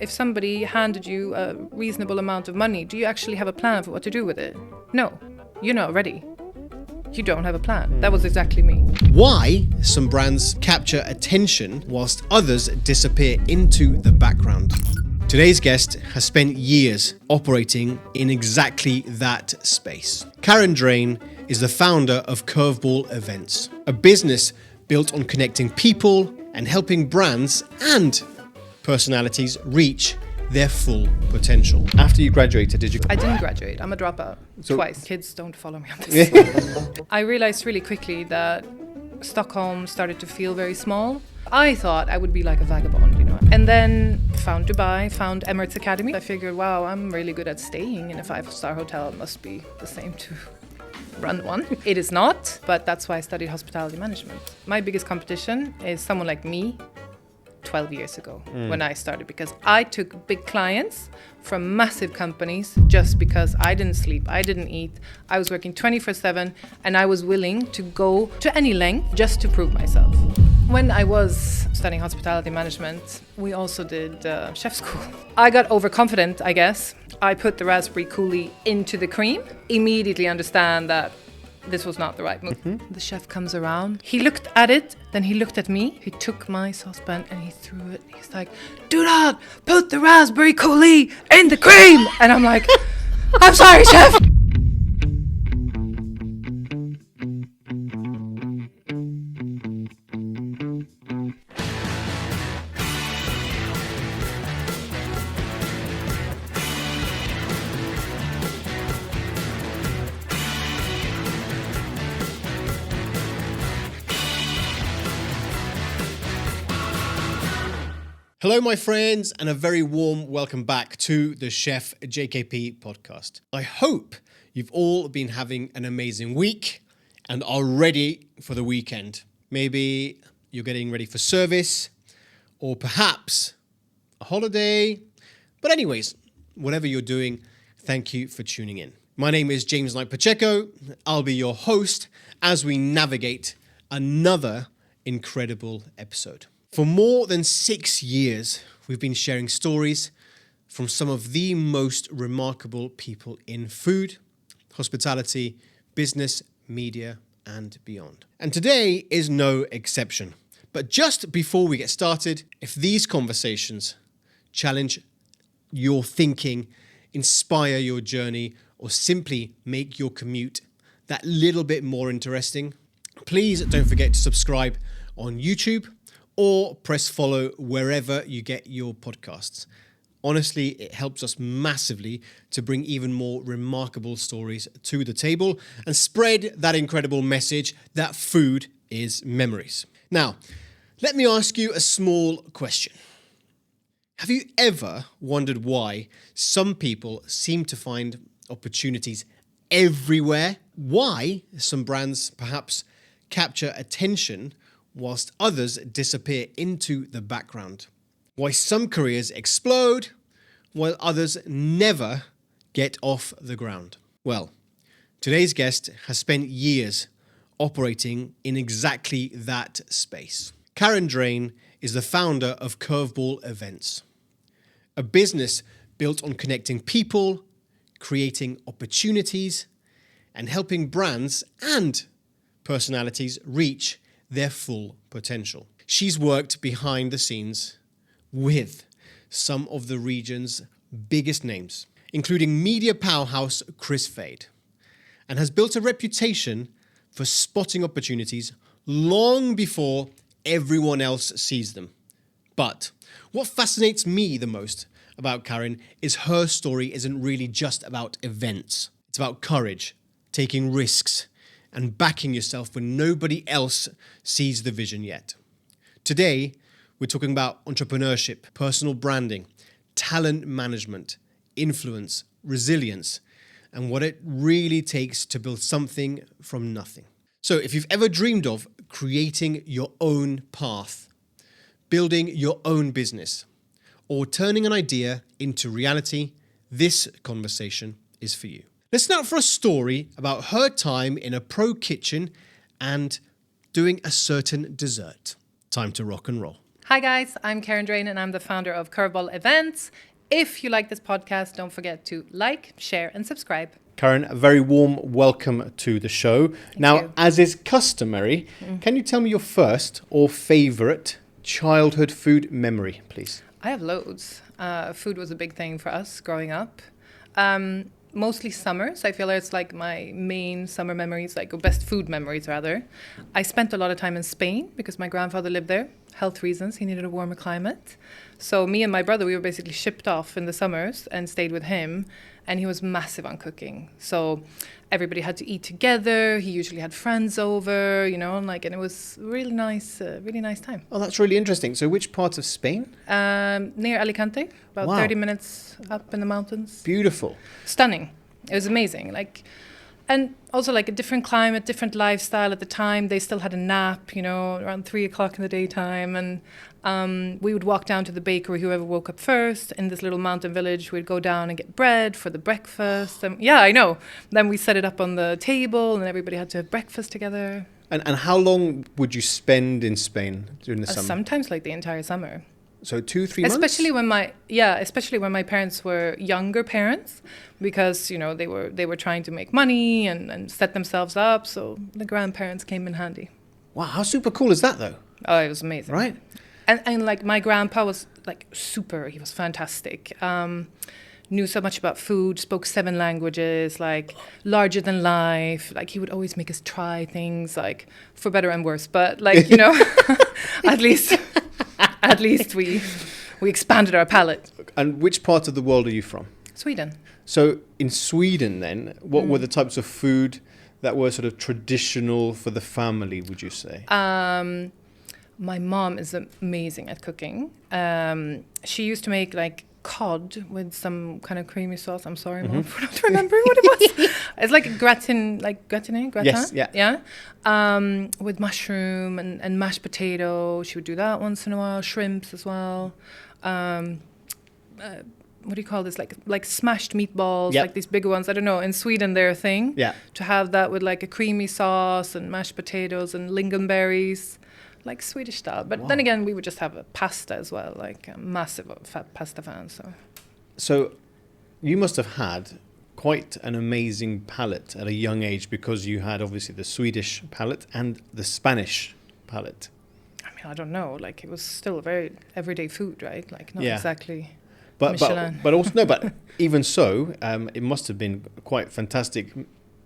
If somebody handed you a reasonable amount of money, do you actually have a plan for what to do with it? No, you're not ready. You don't have a plan. That was exactly me. Why some brands capture attention whilst others disappear into the background. Today's guest has spent years operating in exactly that space. Karin Drane is the founder of Curveball Events, a business built on connecting people and helping brands and personalities reach their full potential. After you graduated, did you? I didn't graduate. I'm a dropout. Twice. Kids don't follow me on this. I realized really quickly that Stockholm started to feel very small. I thought I would be like a vagabond, and then found Dubai, found Emirates Academy. I figured, wow, I'm really good at staying in a 5-star hotel. It must be the same to run one. It is not, but that's why I studied hospitality management. My biggest competition is someone like me 12 years ago when I started, because I took big clients from massive companies just because I didn't sleep, I didn't eat, I was working 24/7, and I was willing to go to any length just to prove myself. When I was studying hospitality management, we also did chef school. I got overconfident, I guess. I put the raspberry coulis into the cream, immediately understand that this was not the right move. The chef comes around. He looked at it, then he looked at me. He took my saucepan and he threw it. He's like, "Do not put the raspberry coulis in the cream!" And I'm like, "I'm sorry, chef." Hello, my friends, and a very warm welcome back to the Chef JKP podcast. I hope you've all been having an amazing week and are ready for the weekend. Maybe you're getting ready for service or perhaps a holiday. But anyways, whatever you're doing, thank you for tuning in. My name is James Knight Pacheco. I'll be your host as we navigate another incredible episode. For more than 6 years, we've been sharing stories from some of the most remarkable people in food, hospitality, business, media, and beyond. And today is no exception. But just before we get started, if these conversations challenge your thinking, inspire your journey, or simply make your commute that little bit more interesting, please don't forget to subscribe on YouTube or press follow wherever you get your podcasts. Honestly, it helps us massively to bring even more remarkable stories to the table and spread that incredible message that food is memories. Now, let me ask you a small question. Have you ever wondered why some people seem to find opportunities everywhere? Why some brands perhaps capture attention whilst others disappear into the background? Why some careers explode while others never get off the ground? Well, today's guest has spent years operating in exactly that space. Karin Drane is the founder of Curveball Events, a business built on connecting people, creating opportunities, and helping brands and personalities reach their full potential. She's worked behind the scenes with some of the region's biggest names, including media powerhouse Chris Fade, and has built a reputation for spotting opportunities long before everyone else sees them. But what fascinates me the most about Karin is her story isn't really just about events. It's about courage, taking risks, and backing yourself when nobody else sees the vision yet. Today, we're talking about entrepreneurship, personal branding, talent management, influence, resilience, and what it really takes to build something from nothing. So if you've ever dreamed of creating your own path, building your own business, or turning an idea into reality, this conversation is for you. Listen out for a story about her time in a pro kitchen and doing a certain dessert. Time to rock and roll. Hi guys, I'm Karin Drane and I'm the founder of Curveball Events. If you like this podcast, don't forget to like, share and subscribe. Karin, a very warm welcome to the show. Thank you. As is customary, can you tell me your first or favourite childhood food memory, please? I have loads. Food was a big thing for us growing up. Mostly summers. I feel like it's like my main summer memories, like or best food memories rather. I spent a lot of time in Spain because my grandfather lived there. Health reasons, he needed a warmer climate. So me and my brother, we were basically shipped off in the summers and stayed with him. And he was massive on cooking. So everybody had to eat together. He usually had friends over, and it was really nice time. Oh, that's really interesting. So which part of Spain? Near Alicante, about 30 minutes up in the mountains. Beautiful. Stunning. It was amazing. And also a different climate, different lifestyle at the time. They still had a nap, around 3 o'clock in the daytime. And we would walk down to the bakery, whoever woke up first. In this little mountain village, we'd go down and get bread for the breakfast. Yeah, I know. Then we set it up on the table and everybody had to have breakfast together. And how long would you spend in Spain during the summer? Sometimes the entire summer. So 2-3 months? Especially when my parents were younger parents, because they were trying to make money and set themselves up. So the grandparents came in handy. Wow, how super cool is that though? Oh, it was amazing. Right. And my grandpa was he was fantastic. Knew so much about food, spoke 7 languages, larger than life. He would always make us try things, for better and worse. But at least we expanded our palate. And which part of the world are you from? Sweden. So in Sweden then, what were the types of food that were sort of traditional for the family, would you say? My mom is amazing at cooking. She used to make cod with some kind of creamy sauce. I'm sorry, Mom, for not remembering what it was. It's like gratin. Yes, yeah. Yeah. With mushroom and mashed potato. She would do that once in a while. Shrimps as well. What do you call this? Like smashed meatballs, these bigger ones. I don't know. In Sweden, they're a thing. Yeah. To have that with a creamy sauce and mashed potatoes and lingonberries. Swedish style. But then again, we would just have a pasta as well, a massive pasta fan. So you must have had quite an amazing palate at a young age, because you had obviously the Swedish palate and the Spanish palate. I mean, I don't know. It was still a very everyday food, right? Not exactly Michelin. But also, no, but even so, it must have been quite fantastic.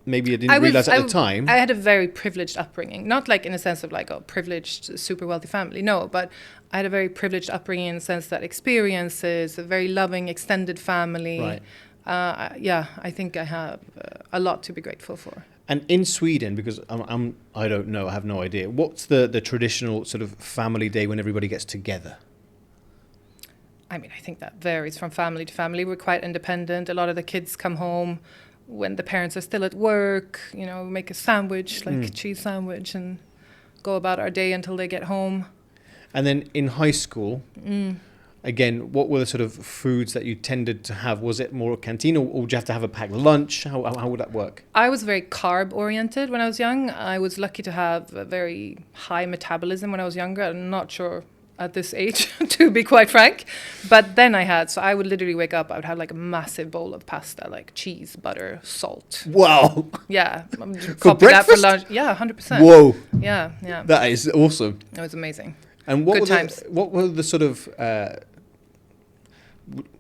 Maybe I didn't realize at the time. I had a very privileged upbringing, not in a sense of a privileged, super wealthy family. No, but I had a very privileged upbringing in the sense that experiences, a very loving, extended family. Right. I think I have a lot to be grateful for. And in Sweden, because I don't know, I have no idea. What's the traditional sort of family day when everybody gets together? I mean, I think that varies from family to family. We're quite independent. A lot of the kids come home when the parents are still at work, make a sandwich, cheese sandwich, and go about our day until they get home. And then in high school, again, what were the sort of foods that you tended to have? Was it more a canteen, or would you have to have a packed lunch? How would that work? I was very carb-oriented when I was young. I was lucky to have a very high metabolism when I was younger. I'm not sure at this age, to be quite frank. But then I would literally wake up, I would have a massive bowl of pasta, cheese, butter, salt. Wow. Yeah. For breakfast? That for lunch. Yeah, 100%. Whoa. Yeah. That is awesome. It was amazing. And what were the sort of...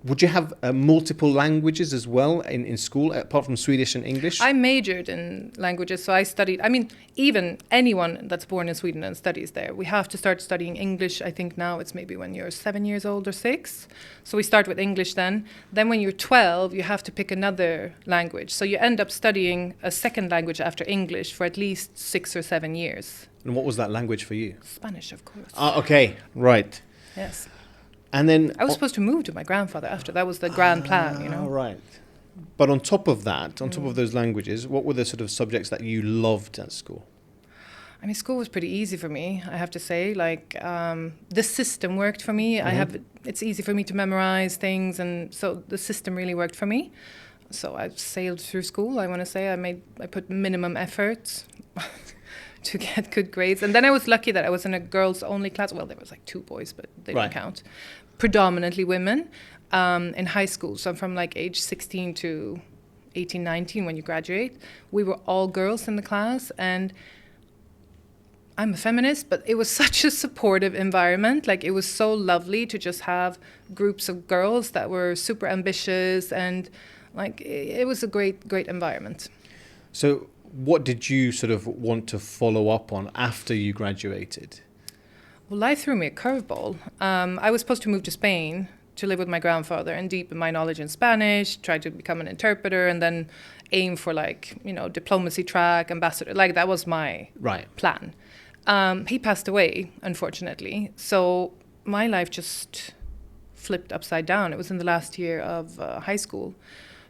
would you have multiple languages as well in school, apart from Swedish and English? I majored in languages, so I studied... I mean, even anyone that's born in Sweden and studies there, we have to start studying English. I think now it's maybe when you're 7 years old or 6. So we start with English then. Then when you're 12, you have to pick another language. So you end up studying a second language after English for at least 6 or 7 years. And what was that language for you? Spanish, of course. Okay, right. Yes. And then I was supposed to move to my grandfather after. That was the grand plan, Right. But on top of that, on top of those languages, what were the sort of subjects that you loved at school? I mean, school was pretty easy for me, I have to say. The system worked for me. It's easy for me to memorize things, and so the system really worked for me. So I sailed through school, I want to say. I put minimum effort. to get good grades. And then I was lucky that I was in a girls only class. Well, there was like 2 boys, but they didn't count. Predominantly women in high school. So from like age 16 to 18, 19 when you graduate, we were all girls in the class. And I'm a feminist, but it was such a supportive environment. Like, it was so lovely to just have groups of girls that were super ambitious, and like it was a great environment. So what did you sort of want to follow up on after you graduated? Well, life threw me a curveball. I was supposed to move to Spain to live with my grandfather and deepen my knowledge in Spanish, try to become an interpreter, and then aim for like, diplomacy track, ambassador. Like, that was my plan. He passed away, unfortunately. So my life just flipped upside down. It was in the last year of high school.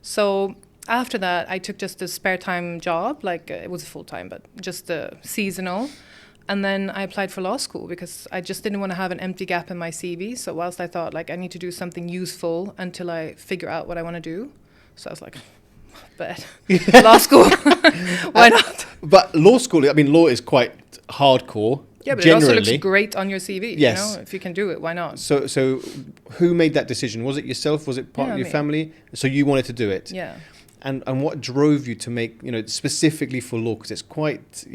So after that, I took just a spare time job. Like, it was full-time, but just seasonal. And then I applied for law school because I just didn't want to have an empty gap in my CV. So whilst I thought, like, I need to do something useful until I figure out what I want to do. So I was like, but law school, why not? But law school, I mean, law is quite hardcore. Yeah, but generally. It also looks great on your CV. Yes. If you can do it, why not? So who made that decision? Was it yourself? Was it part of your family? So you wanted to do it? Yeah. And what drove you to make, specifically for law? Because it's quite,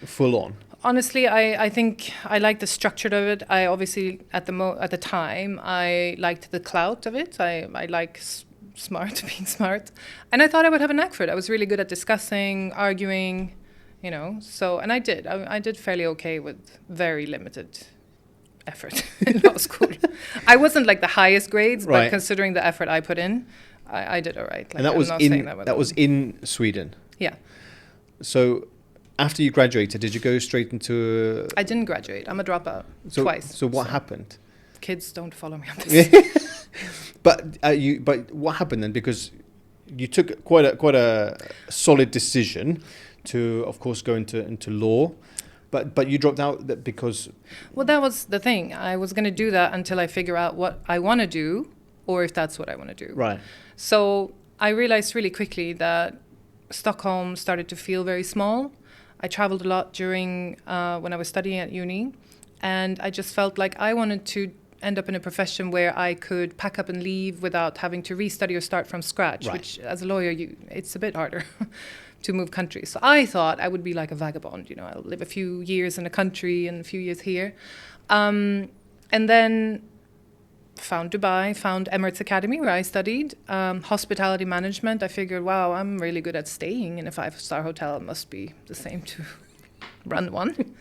full on. Honestly, I think I like the structure of it. I obviously, at the time, I liked the clout of it. I like being smart. And I thought I would have a knack for it. I was really good at discussing, arguing, So, and I did. I did fairly okay with very limited effort in law school. I wasn't like the highest grades, but considering the effort I put in, I did all right. Like, and that was in Sweden? Yeah. So after you graduated, did you go straight into... I didn't graduate. I'm a dropout twice. So what happened? Kids don't follow me on this. But what happened then? Because you took quite a solid decision to, of course, go into law, but you dropped out because... Well, that was the thing. I was going to do that until I figure out what I want to do, or if that's what I want to do. Right. So I realized really quickly that Stockholm started to feel very small. I traveled a lot during when I was studying at uni, and I just felt like I wanted to end up in a profession where I could pack up and leave without having to restudy or start from scratch, which as a lawyer, it's a bit harder to move countries. So I thought I would be like a vagabond, I'll live a few years in a country and a few years here. And then found Dubai, found Emirates Academy where I studied hospitality management. I figured, wow, I'm really good at staying in a 5-star hotel. It must be the same to run one.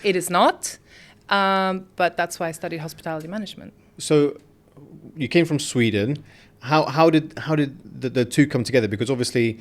It is not. But that's why I studied hospitality management. So you came from Sweden. How did the two come together? Because obviously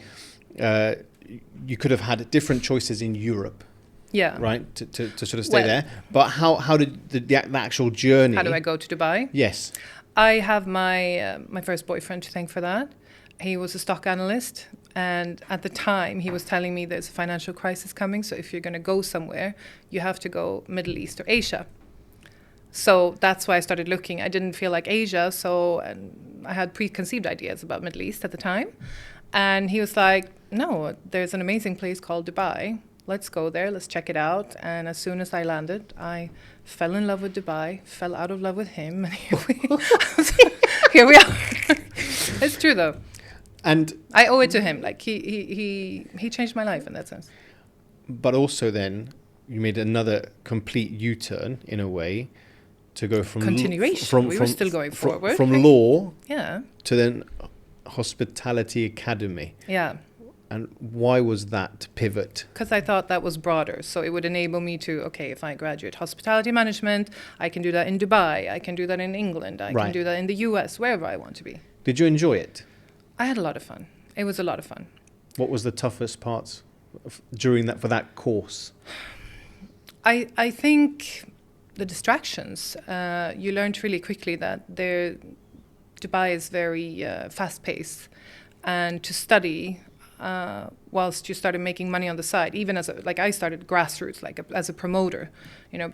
you could have had different choices in Europe. Yeah. Right. To sort of stay there. But how did the actual journey? How do I go to Dubai? Yes. I have my first boyfriend to thank for that. He was a stock analyst, and at the time he was telling me there's a financial crisis coming, so if you're going to go somewhere, you have to go Middle East or Asia. So that's why I started looking. I didn't feel like Asia, and I had preconceived ideas about Middle East at the time. And he was like, no, there's an amazing place called Dubai. Let's go there, let's check it out. And as soon as I landed, I fell in love with Dubai, fell out of love with him, and here we are. It's true though. And I owe it to him. Like he changed my life in that sense. But also then you made another complete U-turn in a way to go from continuation. We were still going forward. From law to then hospitality academy. Yeah. And why was that pivot? Because I thought that was broader. So it would enable me to, okay, if I graduate hospitality management, I can do that in Dubai. I can do that in England. I can do that in the US, wherever I want to be. Did you enjoy it? I had a lot of fun. It was a lot of fun. What was the toughest parts for that course? I think the distractions. You learned really quickly that Dubai is very fast-paced. And to study... whilst you started making money on the side, even I started grassroots, as a promoter,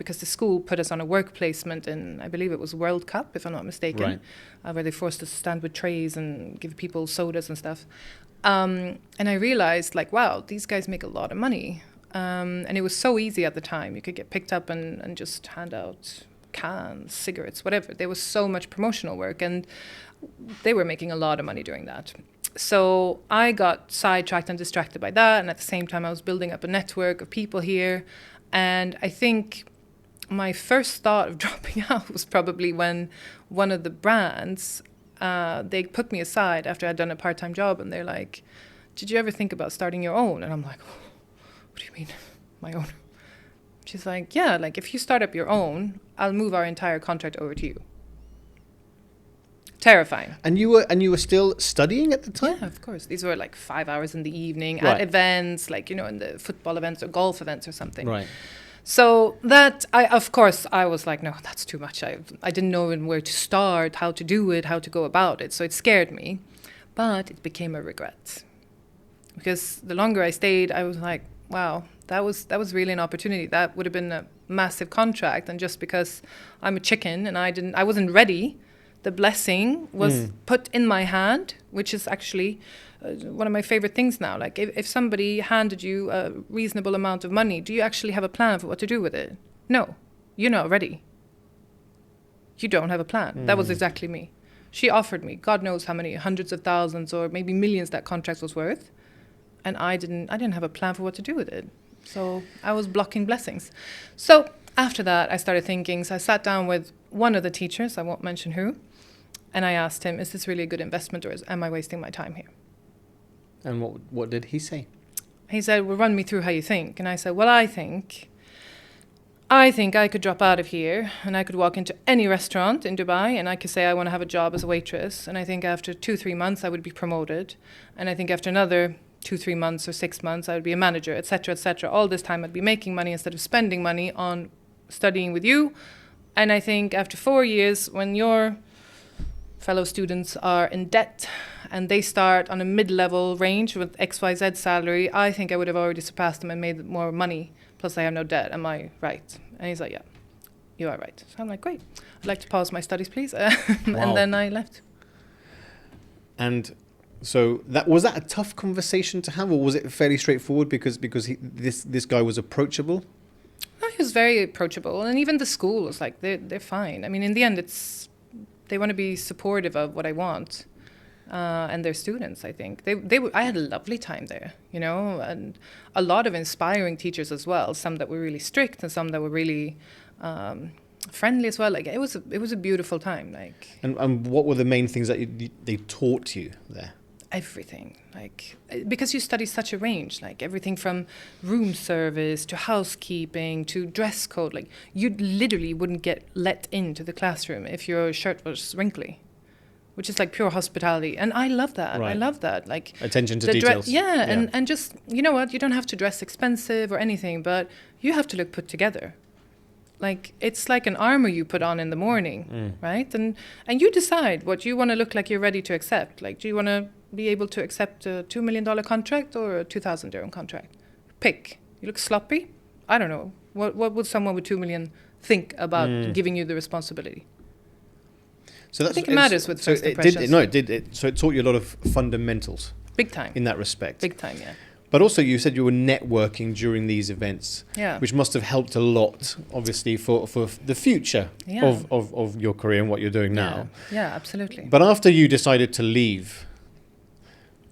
because the school put us on a work placement in, I believe it was World Cup, if I'm not mistaken, where they forced us to stand with trays and give people sodas and stuff. And I realized, wow, these guys make a lot of money. And it was so easy at the time. You could get picked up and just hand out cans, cigarettes, whatever. There was so much promotional work, and they were making a lot of money doing that. So I got sidetracked and distracted by that. And at the same time, I was building up a network of people here. And I think my first thought of dropping out was probably when one of the brands, they put me aside after I'd done a part-time job, and they're like, did you ever think about starting your own? And I'm like, what do you mean, my own? She's like, yeah, like if you start up your own, I'll move our entire contract over to you. Terrifying. And you were still studying at the time? Yeah, of course. These were like 5 hours in the evening Right. at events, like, in the football events or golf events or something. Right. So that, I was like, no, that's too much. I didn't know where to start, how to do it, how to go about it. So it scared me. But it became a regret. Because the longer I stayed, I was like, wow, that was really an opportunity. That would have been a massive contract. And just because I'm a chicken and I wasn't ready, the blessing was put in my hand, which is actually one of my favorite things now. Like if somebody handed you a reasonable amount of money, do you actually have a plan for what to do with it? No, you're not ready. You don't have a plan. That was exactly me. She offered me, God knows how many hundreds of thousands or maybe millions that contract was worth. And I didn't have a plan for what to do with it. So I was blocking blessings. So after that, I started thinking. So I sat down with one of the teachers, I won't mention who, and I asked him, is this really a good investment, or am I wasting my time here? And what did he say? He said, well, run me through how you think. And I said, well, I think I could drop out of here and I could walk into any restaurant in Dubai and I could say I want to have a job as a waitress. And I think after 2-3 months, I would be promoted. And I think after another 2-3 months or 6 months, I would be a manager, etc., etc. All this time, I'd be making money instead of spending money on studying with you. And I think after 4 years, when your fellow students are in debt and they start on a mid-level range with XYZ salary, I think I would have already surpassed them and made more money. Plus, I have no debt. Am I right? And he's like, yeah, you are right. So I'm like, great. I'd like to pause my studies, please. Wow. And then I left. And so was that a tough conversation to have, or was it fairly straightforward because this guy was approachable? No, he was very approachable, and even the school was like, they're fine. I mean, in the end, they want to be supportive of what I want, and their students. I think I had a lovely time there, and a lot of inspiring teachers as well. Some that were really strict, and some that were really friendly as well. Like it was a beautiful time. Like and what were the main things that they taught you there? Everything, like because you study such a range, like everything from room service to housekeeping to dress code. Like you literally wouldn't get let into the classroom if your shirt was wrinkly, which is like pure hospitality. And I love that. Right. I love that. Like attention to details. Yeah, and just, you know what, you don't have to dress expensive or anything, but you have to look put together. Like it's like an armor you put on in the morning, right? And you decide what you want to look like you're ready to accept. Like, do you want to be able to accept a $2 million contract or a 2,000 dirham contract? Pick. You look sloppy? I don't know. What would someone with 2 million think about giving you the responsibility? So I think it matters with first impressions. So it taught you a lot of fundamentals. Big time. In that respect. Big time, yeah. But also you said you were networking during these events, which must have helped a lot, obviously, for the future of your career and what you're doing now. Yeah, absolutely. But after you decided to leave,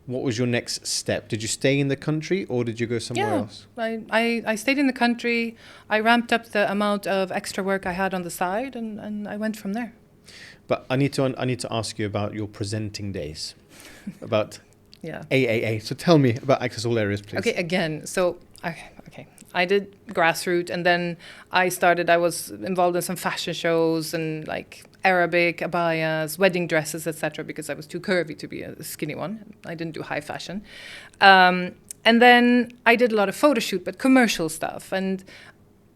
what was your next step? Did you stay in the country or did you go somewhere else? I stayed in the country. I ramped up the amount of extra work I had on the side and I went from there. But I need to ask you about your presenting days, about AAA. So tell me about Access All Areas, please. Okay, again, so I did grassroots, and then I was involved in some fashion shows and like Arabic abayas, wedding dresses, etc. because I was too curvy to be a skinny one. I didn't do high fashion. And then I did a lot of photo shoot, but commercial stuff. And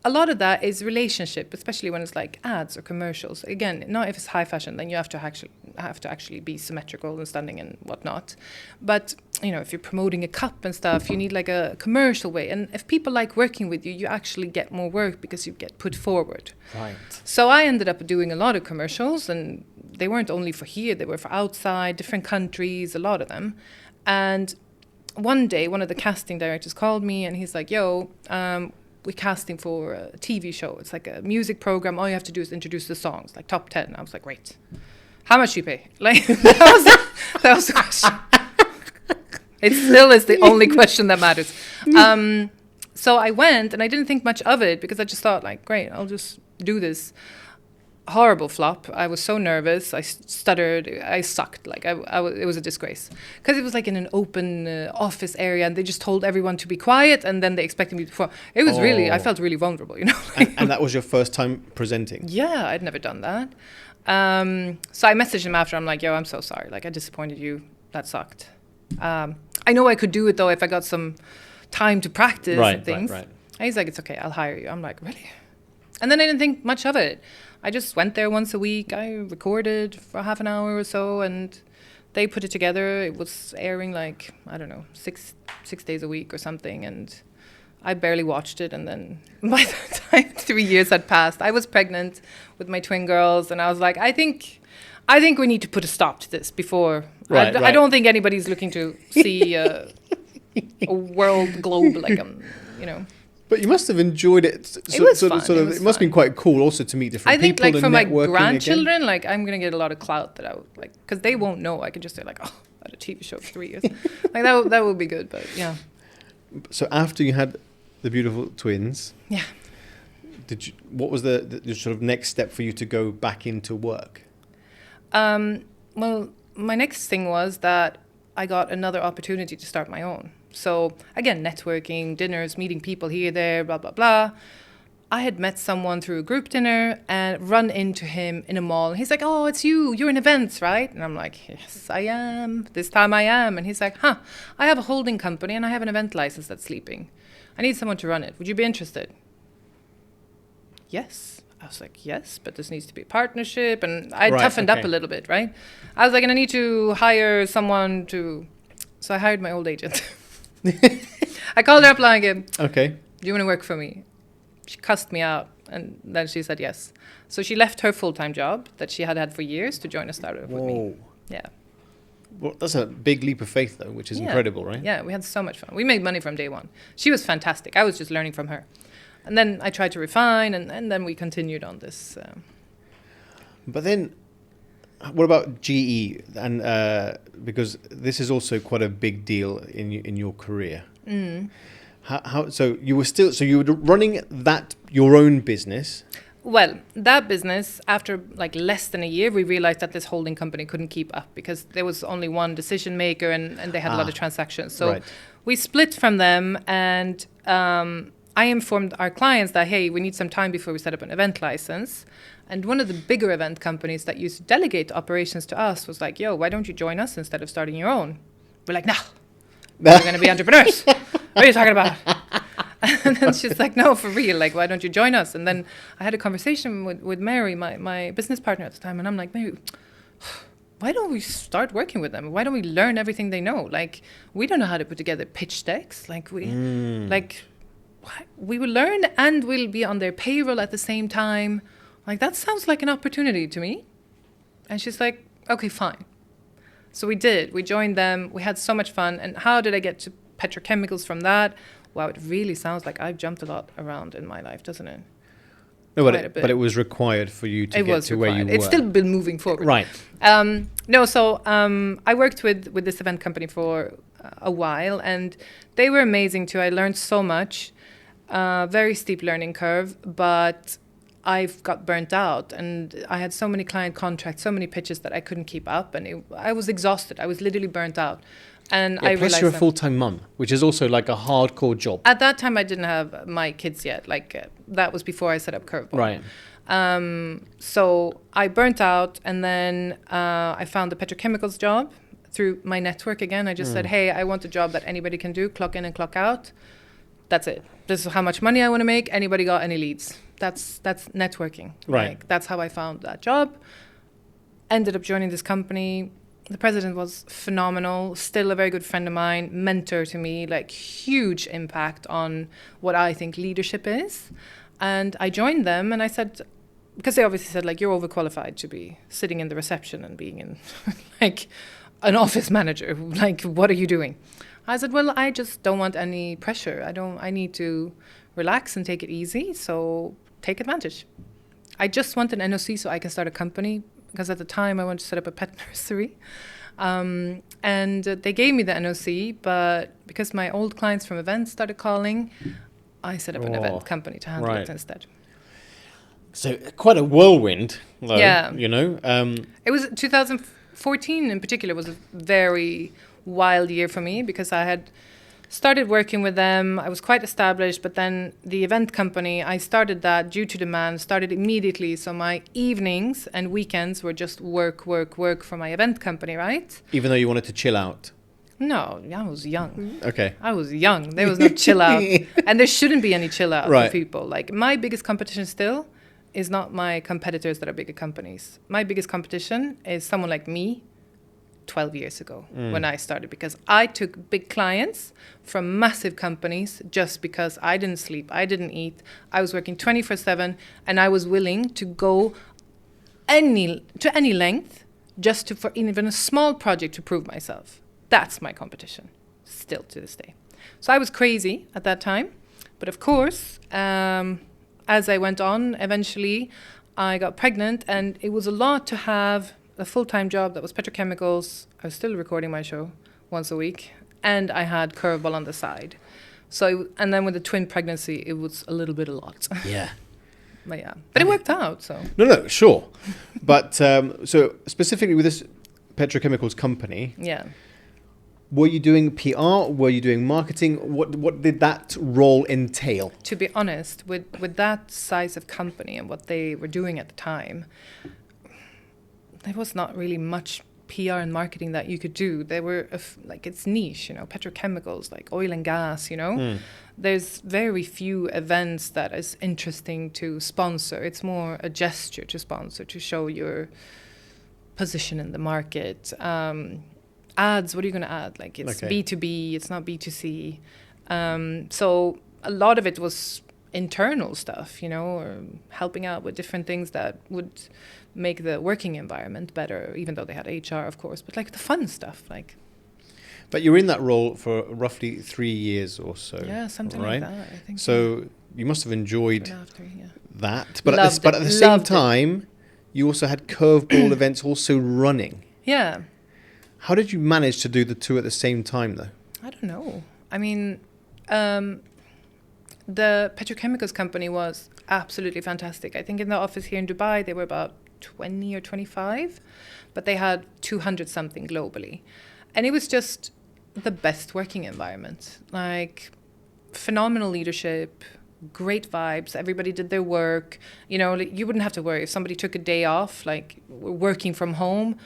a lot of that is relationship, especially when it's like ads or commercials. Again, not if it's high fashion, then you have to actually be symmetrical and stunning and whatnot. But if you're promoting a cup and stuff, you need like a commercial way. And if people like working with you, you actually get more work because you get put forward. Right. So I ended up doing a lot of commercials, and they weren't only for here; they were for outside, different countries, a lot of them. And one day, one of the casting directors called me and he's like, yo, we're casting for a TV show. It's like a music program. All you have to do is introduce the songs, like top 10. I was like, great. How much do you pay? Like, that was the question. It still is the only question that matters. So I went and I didn't think much of it because I just thought like, great, I'll just do this. Horrible flop. I was so nervous. I stuttered. I sucked. Like it was a disgrace because it was like in an open office area and they just told everyone to be quiet and then they expected me to perform. It was really, I felt really vulnerable, you know. And that was your first time presenting? Yeah, I'd never done that. So I messaged him after. I'm like, yo, I'm so sorry. Like I disappointed you. That sucked. I know I could do it though if I got some time to practice and things. Right. And he's like, it's okay. I'll hire you. I'm like, really? And then I didn't think much of it. I just went there once a week. I recorded for half an hour or so, and they put it together. It was airing like, I don't know, six days a week or something, and I barely watched it. And then by the time 3 years had passed, I was pregnant with my twin girls, and I was like, I think we need to put a stop to this before. Right. I don't think anybody's looking to see a world globe like you know. But you must have enjoyed it. It was fun. It must have been quite cool also to meet different people. I think like for my grandchildren, again. like I'm going to get a lot of clout that I would like, because they won't know. I could just say like, oh, I had a TV show for 3 years. Like that would be good, but yeah. So after you had the beautiful twins. Yeah. What was the sort of next step for you to go back into work? Well, my next thing was that I got another opportunity to start my own. So again, networking, dinners, meeting people here, there, blah, blah, blah. I had met someone through a group dinner and run into him in a mall. He's like, oh, it's you. You're in events, right? And I'm like, yes, I am. This time I am. And he's like, I have a holding company and I have an event license that's sleeping. I need someone to run it. Would you be interested? Yes. I was like, yes, but this needs to be a partnership. And I toughened up a little bit, right? I was like, and I need to hire someone to... So I hired my old agent. I called her up like, okay, do you want to work for me? She cussed me out, and then she said yes. So she left her full-time job that she had for years to join a startup with me. Yeah. Well, that's a big leap of faith, though, which is incredible, right? Yeah, we had so much fun. We made money from day one. She was fantastic. I was just learning from her. And then I tried to refine, and then we continued on this. But then, what about GE? And because this is also quite a big deal in your career. Mm. So you were running your own business. Well, that business, after like less than a year, we realized that this holding company couldn't keep up because there was only one decision maker and they had a lot of transactions. So we split from them, and I informed our clients that, hey, we need some time before we set up an event license. And one of the bigger event companies that used to delegate operations to us was like, yo, why don't you join us instead of starting your own? We're like, no, we're going to be entrepreneurs. What are you talking about? And then she's like, no, for real, like, why don't you join us? And then I had a conversation with Mary, my business partner at the time, and I'm like, Mary, why don't we start working with them? Why don't we learn everything they know? Like, we don't know how to put together pitch decks. Like, we will learn and we'll be on their payroll at the same time. Like, that sounds like an opportunity to me. And she's like, okay, fine. So we did. We joined them. We had so much fun. And how did I get to petrochemicals from that? Wow, it really sounds like I've jumped a lot around in my life, doesn't it? No, but it was required for you to get to where you were. It's still been moving forward. Right. I worked with this event company for a while, and they were amazing too. I learned so much. Very steep learning curve, but I've got burnt out, and I had so many client contracts, so many pitches that I couldn't keep up, and I was exhausted. I was literally burnt out. And I realized plus you're a full-time mum, which is also like a hardcore job. At that time, I didn't have my kids yet. That was before I set up Curveball. Right. So I burnt out, and then I found the petrochemicals job through my network again. I just said, hey, I want a job that anybody can do, clock in and clock out. That's it. This is how much money I want to make. Anybody got any leads? That's networking. Right. That's how I found that job. Ended up joining this company. The president was phenomenal, still a very good friend of mine, mentor to me, like huge impact on what I think leadership is. And I joined them, and I said, because they obviously said, like, you're overqualified to be sitting in the reception and being in like an office manager. Like, what are you doing? I said, well, I just don't want any pressure. I need to relax and take it easy. So take advantage. I just want an NOC so I can start a company, because at the time I wanted to set up a pet nursery. And they gave me the NOC, but because my old clients from events started calling, I set up an event company to handle it instead. So quite a whirlwind, though, yeah. you know. It was 2014 in particular was a very wild year for me, because I had started working with them. I was quite established, but then the event company, I started that due to demand, started immediately. So my evenings and weekends were just work for my event company, right? Even though you wanted to chill out? No, I was young. Okay. I was young. There was no chill out. And there shouldn't be any chill out for people. Like, my biggest competition still is not my competitors that are bigger companies. My biggest competition is someone like me 12 years ago when I started, because I took big clients from massive companies just because I didn't sleep, I didn't eat, I was working 24/7, and I was willing to go to any length just to, for even a small project, to prove myself. That's my competition, still to this day. So I was crazy at that time, but of course, as I went on, eventually I got pregnant, and it was a lot to have a full-time job that was petrochemicals. I was still recording my show once a week, and I had Curveball on the side. So, and then with the twin pregnancy, it was a little bit a lot. Yeah. But it worked out, so. No, sure. But so specifically with this petrochemicals company, were you doing PR? Were you doing marketing? What did that role entail? To be honest, with that size of company and what they were doing at the time, there was not really much PR and marketing that you could do. They were like, it's niche, you know, petrochemicals, like oil and gas, you know. There's very few events that is interesting to sponsor. It's more a gesture to sponsor, to show your position in the market. Ads, what are you going to add? Like, it's B2B, it's not B2C. So a lot of it was internal stuff, you know, or helping out with different things that would make the working environment better, even though they had HR, of course, but like the fun stuff, like. But you were in that role for roughly 3 years or so. Yeah, something like that, I think. So you must have enjoyed that. But at the same time, you also had Curveball Events also running. Yeah. How did you manage to do the two at the same time, though? I don't know. I mean, the petrochemicals company was absolutely fantastic. I think in the office here in Dubai, they were about 20 or 25, but they had 200 something globally. And it was just the best working environment. Like, phenomenal leadership, great vibes. Everybody did their work. You know, like, you wouldn't have to worry if somebody took a day off, like working from home.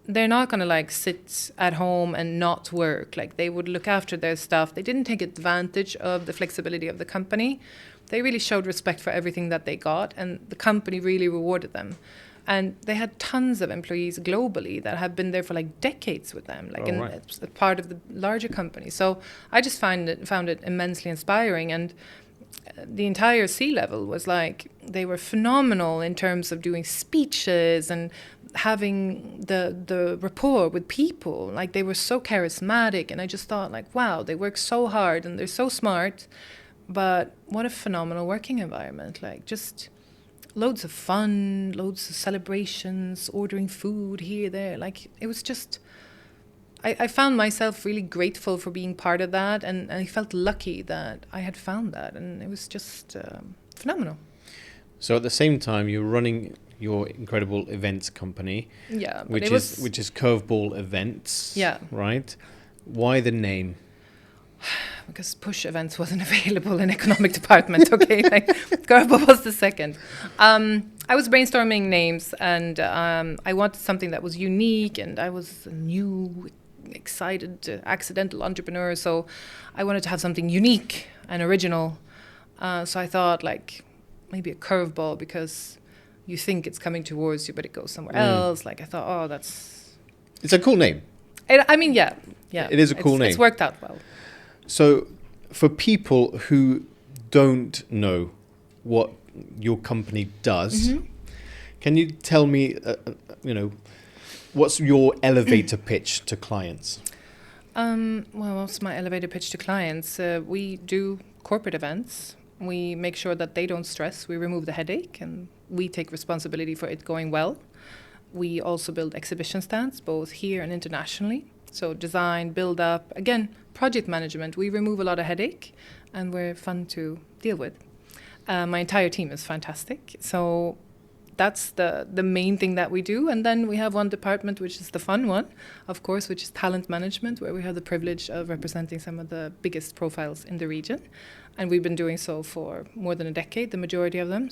They're not going to like sit at home and not work. Like, they would look after their stuff. They didn't take advantage of the flexibility of the company. They really showed respect for everything that they got, and the company really rewarded them. And they had tons of employees globally that have been there for like decades with them, like it's a part of the larger company. So I just found it immensely inspiring. And the entire C-level was like, they were phenomenal in terms of doing speeches and having the rapport with people. Like, they were so charismatic, and I just thought, like, wow, they work so hard and they're so smart, but what a phenomenal working environment. Like, just loads of fun, loads of celebrations, ordering food here, there. Like, it was just, I found myself really grateful for being part of that, and I felt lucky that I had found that, and it was just phenomenal. So at the same time, you're running your incredible events company, which is Curveball Events, right? Why the name? Because Push Events wasn't available in economic department, okay? Like, Curveball was the second. I was brainstorming names, and I wanted something that was unique, and I was a new, excited, accidental entrepreneur, so I wanted to have something unique and original. So I thought, like, maybe a curveball, because you think it's coming towards you, but it goes somewhere else. Like, I thought, oh, that's... It's a cool name. I mean, yeah. It is a cool name. It's worked out well. So for people who don't know what your company does, can you tell me, what's your elevator pitch to clients? Well, what's my elevator pitch to clients? We do corporate events. We make sure that they don't stress. We remove the headache and we take responsibility for it going well. We also build exhibition stands, both here and internationally. So design, build up, again, project management. We remove a lot of headache and we're fun to deal with. My entire team is fantastic. So that's the main thing that we do. And then we have one department, which is the fun one, of course, which is talent management, where we have the privilege of representing some of the biggest profiles in the region. And we've been doing so for more than a decade, the majority of them.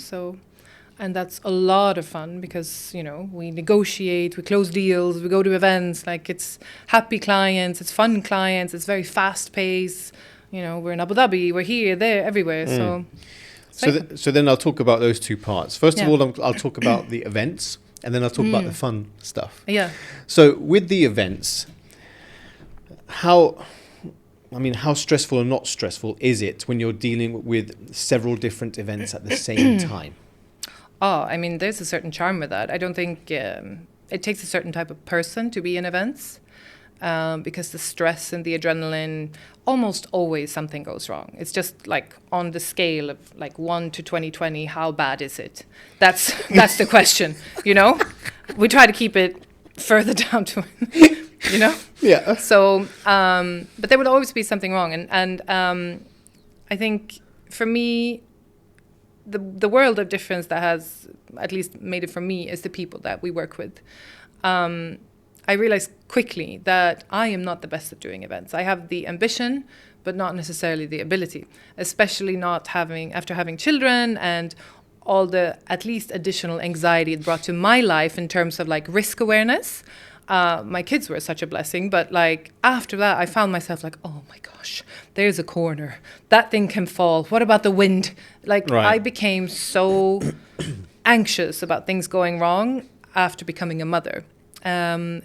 And that's a lot of fun because, we negotiate, we close deals, we go to events, like it's happy clients, it's fun clients, it's very fast paced. We're in Abu Dhabi, we're here, there, everywhere. So then I'll talk about those two parts. First of all, I'll talk about the events, and then I'll talk about the fun stuff. Yeah. So with the events, how stressful or not stressful is it when you're dealing with several different events at the same time? There's a certain charm with that. I don't think it takes a certain type of person to be in events. Because the stress and the adrenaline, almost always something goes wrong. It's just like on the scale of like 1 to 2020, how bad is it? That's the question, We try to keep it further down to, Yeah. So, but there will always be something wrong. And I think for me, the world of difference that has at least made it for me is the people that we work with. I realized quickly that I am not the best at doing events. I have the ambition, but not necessarily the ability, especially not after having children and all the at least additional anxiety it brought to my life in terms of like risk awareness. My kids were such a blessing, but like after that, I found myself like, oh my gosh, there's a corner. That thing can fall. What about the wind? Like I became so anxious about things going wrong after becoming a mother. So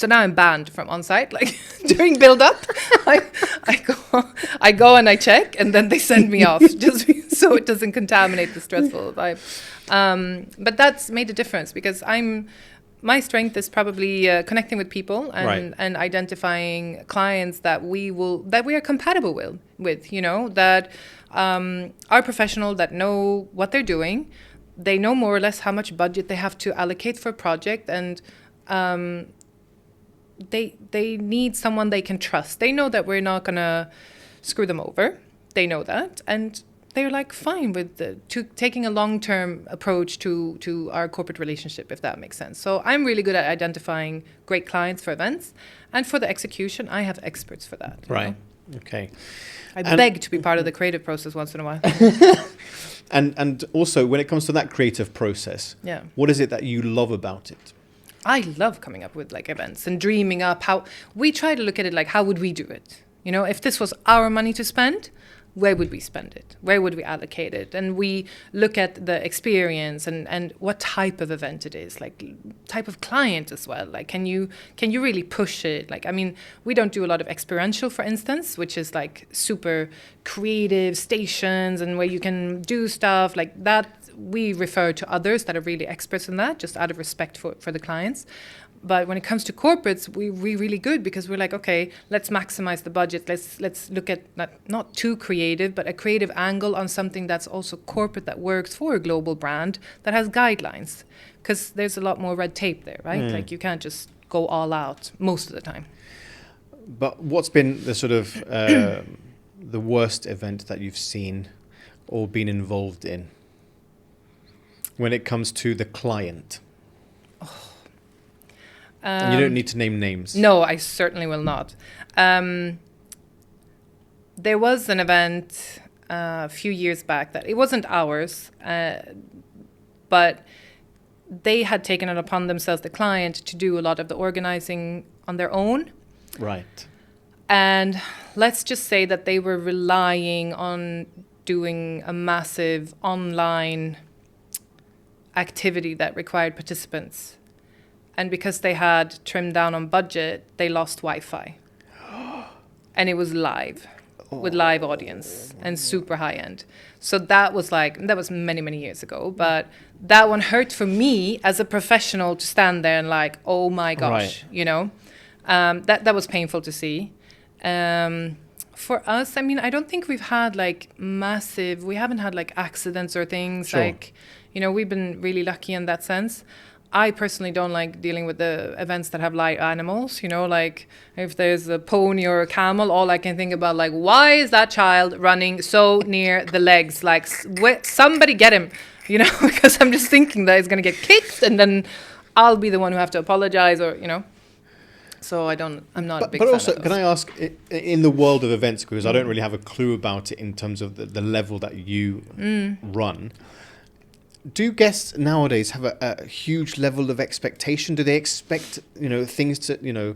now I'm banned from on-site. Like during build-up, I go and I check, and then they send me off just so it doesn't contaminate the stressful vibe. But that's made a difference because my strength is probably connecting with people and identifying clients that we are compatible with. That are professional, that know what they're doing. They know more or less how much budget they have to allocate for a project, and they need someone they can trust. They know that we're not gonna screw them over. They know that, and they're like fine with taking a long-term approach to our corporate relationship, if that makes sense. So I'm really good at identifying great clients for events, and for the execution, I have experts for that. Right. Okay. I beg to be part of the creative process once in a while. And also, when it comes to that creative process, what is it that you love about it? I love coming up with like events and dreaming up how we try to look at it like, how would we do it? If this was our money to spend, where would we spend it? Where would we allocate it? And we look at the experience and what type of event it is, like type of client as well. Like, can you really push it? Like, we don't do a lot of experiential, for instance, which is like super creative stations and where you can do stuff like that. We refer to others that are really experts in that, just out of respect for the clients. But when it comes to corporates, we're really good because we're like, okay, let's maximize the budget. Let's look at not too creative, but a creative angle on something that's also corporate, that works for a global brand that has guidelines. Because there's a lot more red tape there, right? Like you can't just go all out most of the time. But what's been the sort of the worst event that you've seen or been involved in when it comes to the client? And you don't need to name names. No, I certainly will not. There was an event a few years back that it wasn't ours, but they had taken it upon themselves, the client, to do a lot of the organizing on their own. Right. And let's just say that they were relying on doing a massive online activity that required participants. And because they had trimmed down on budget, they lost Wi-Fi. And it was live, with live audience and super high end. So that was many, many years ago. But that one hurt for me as a professional to stand there and like, oh my gosh, That was painful to see. For us, I mean, I don't think we've had like we haven't had like accidents or things. Sure. Like, you know, we've been really lucky in that sense. I personally don't like dealing with the events that have live animals, you know, like if there's a pony or a camel, all I can think about, like, why is that child running so near the legs? Like, somebody get him, you know, because I'm just thinking that he's going to get kicked and then I'll be the one who have to apologize, or, you know. So I'm not a big fan But also, of those. can I ask, in the world of events, because I don't really have a clue about it in terms of the level that you run, do guests nowadays have a huge level of expectation? Do they expect, you know, things to, you know,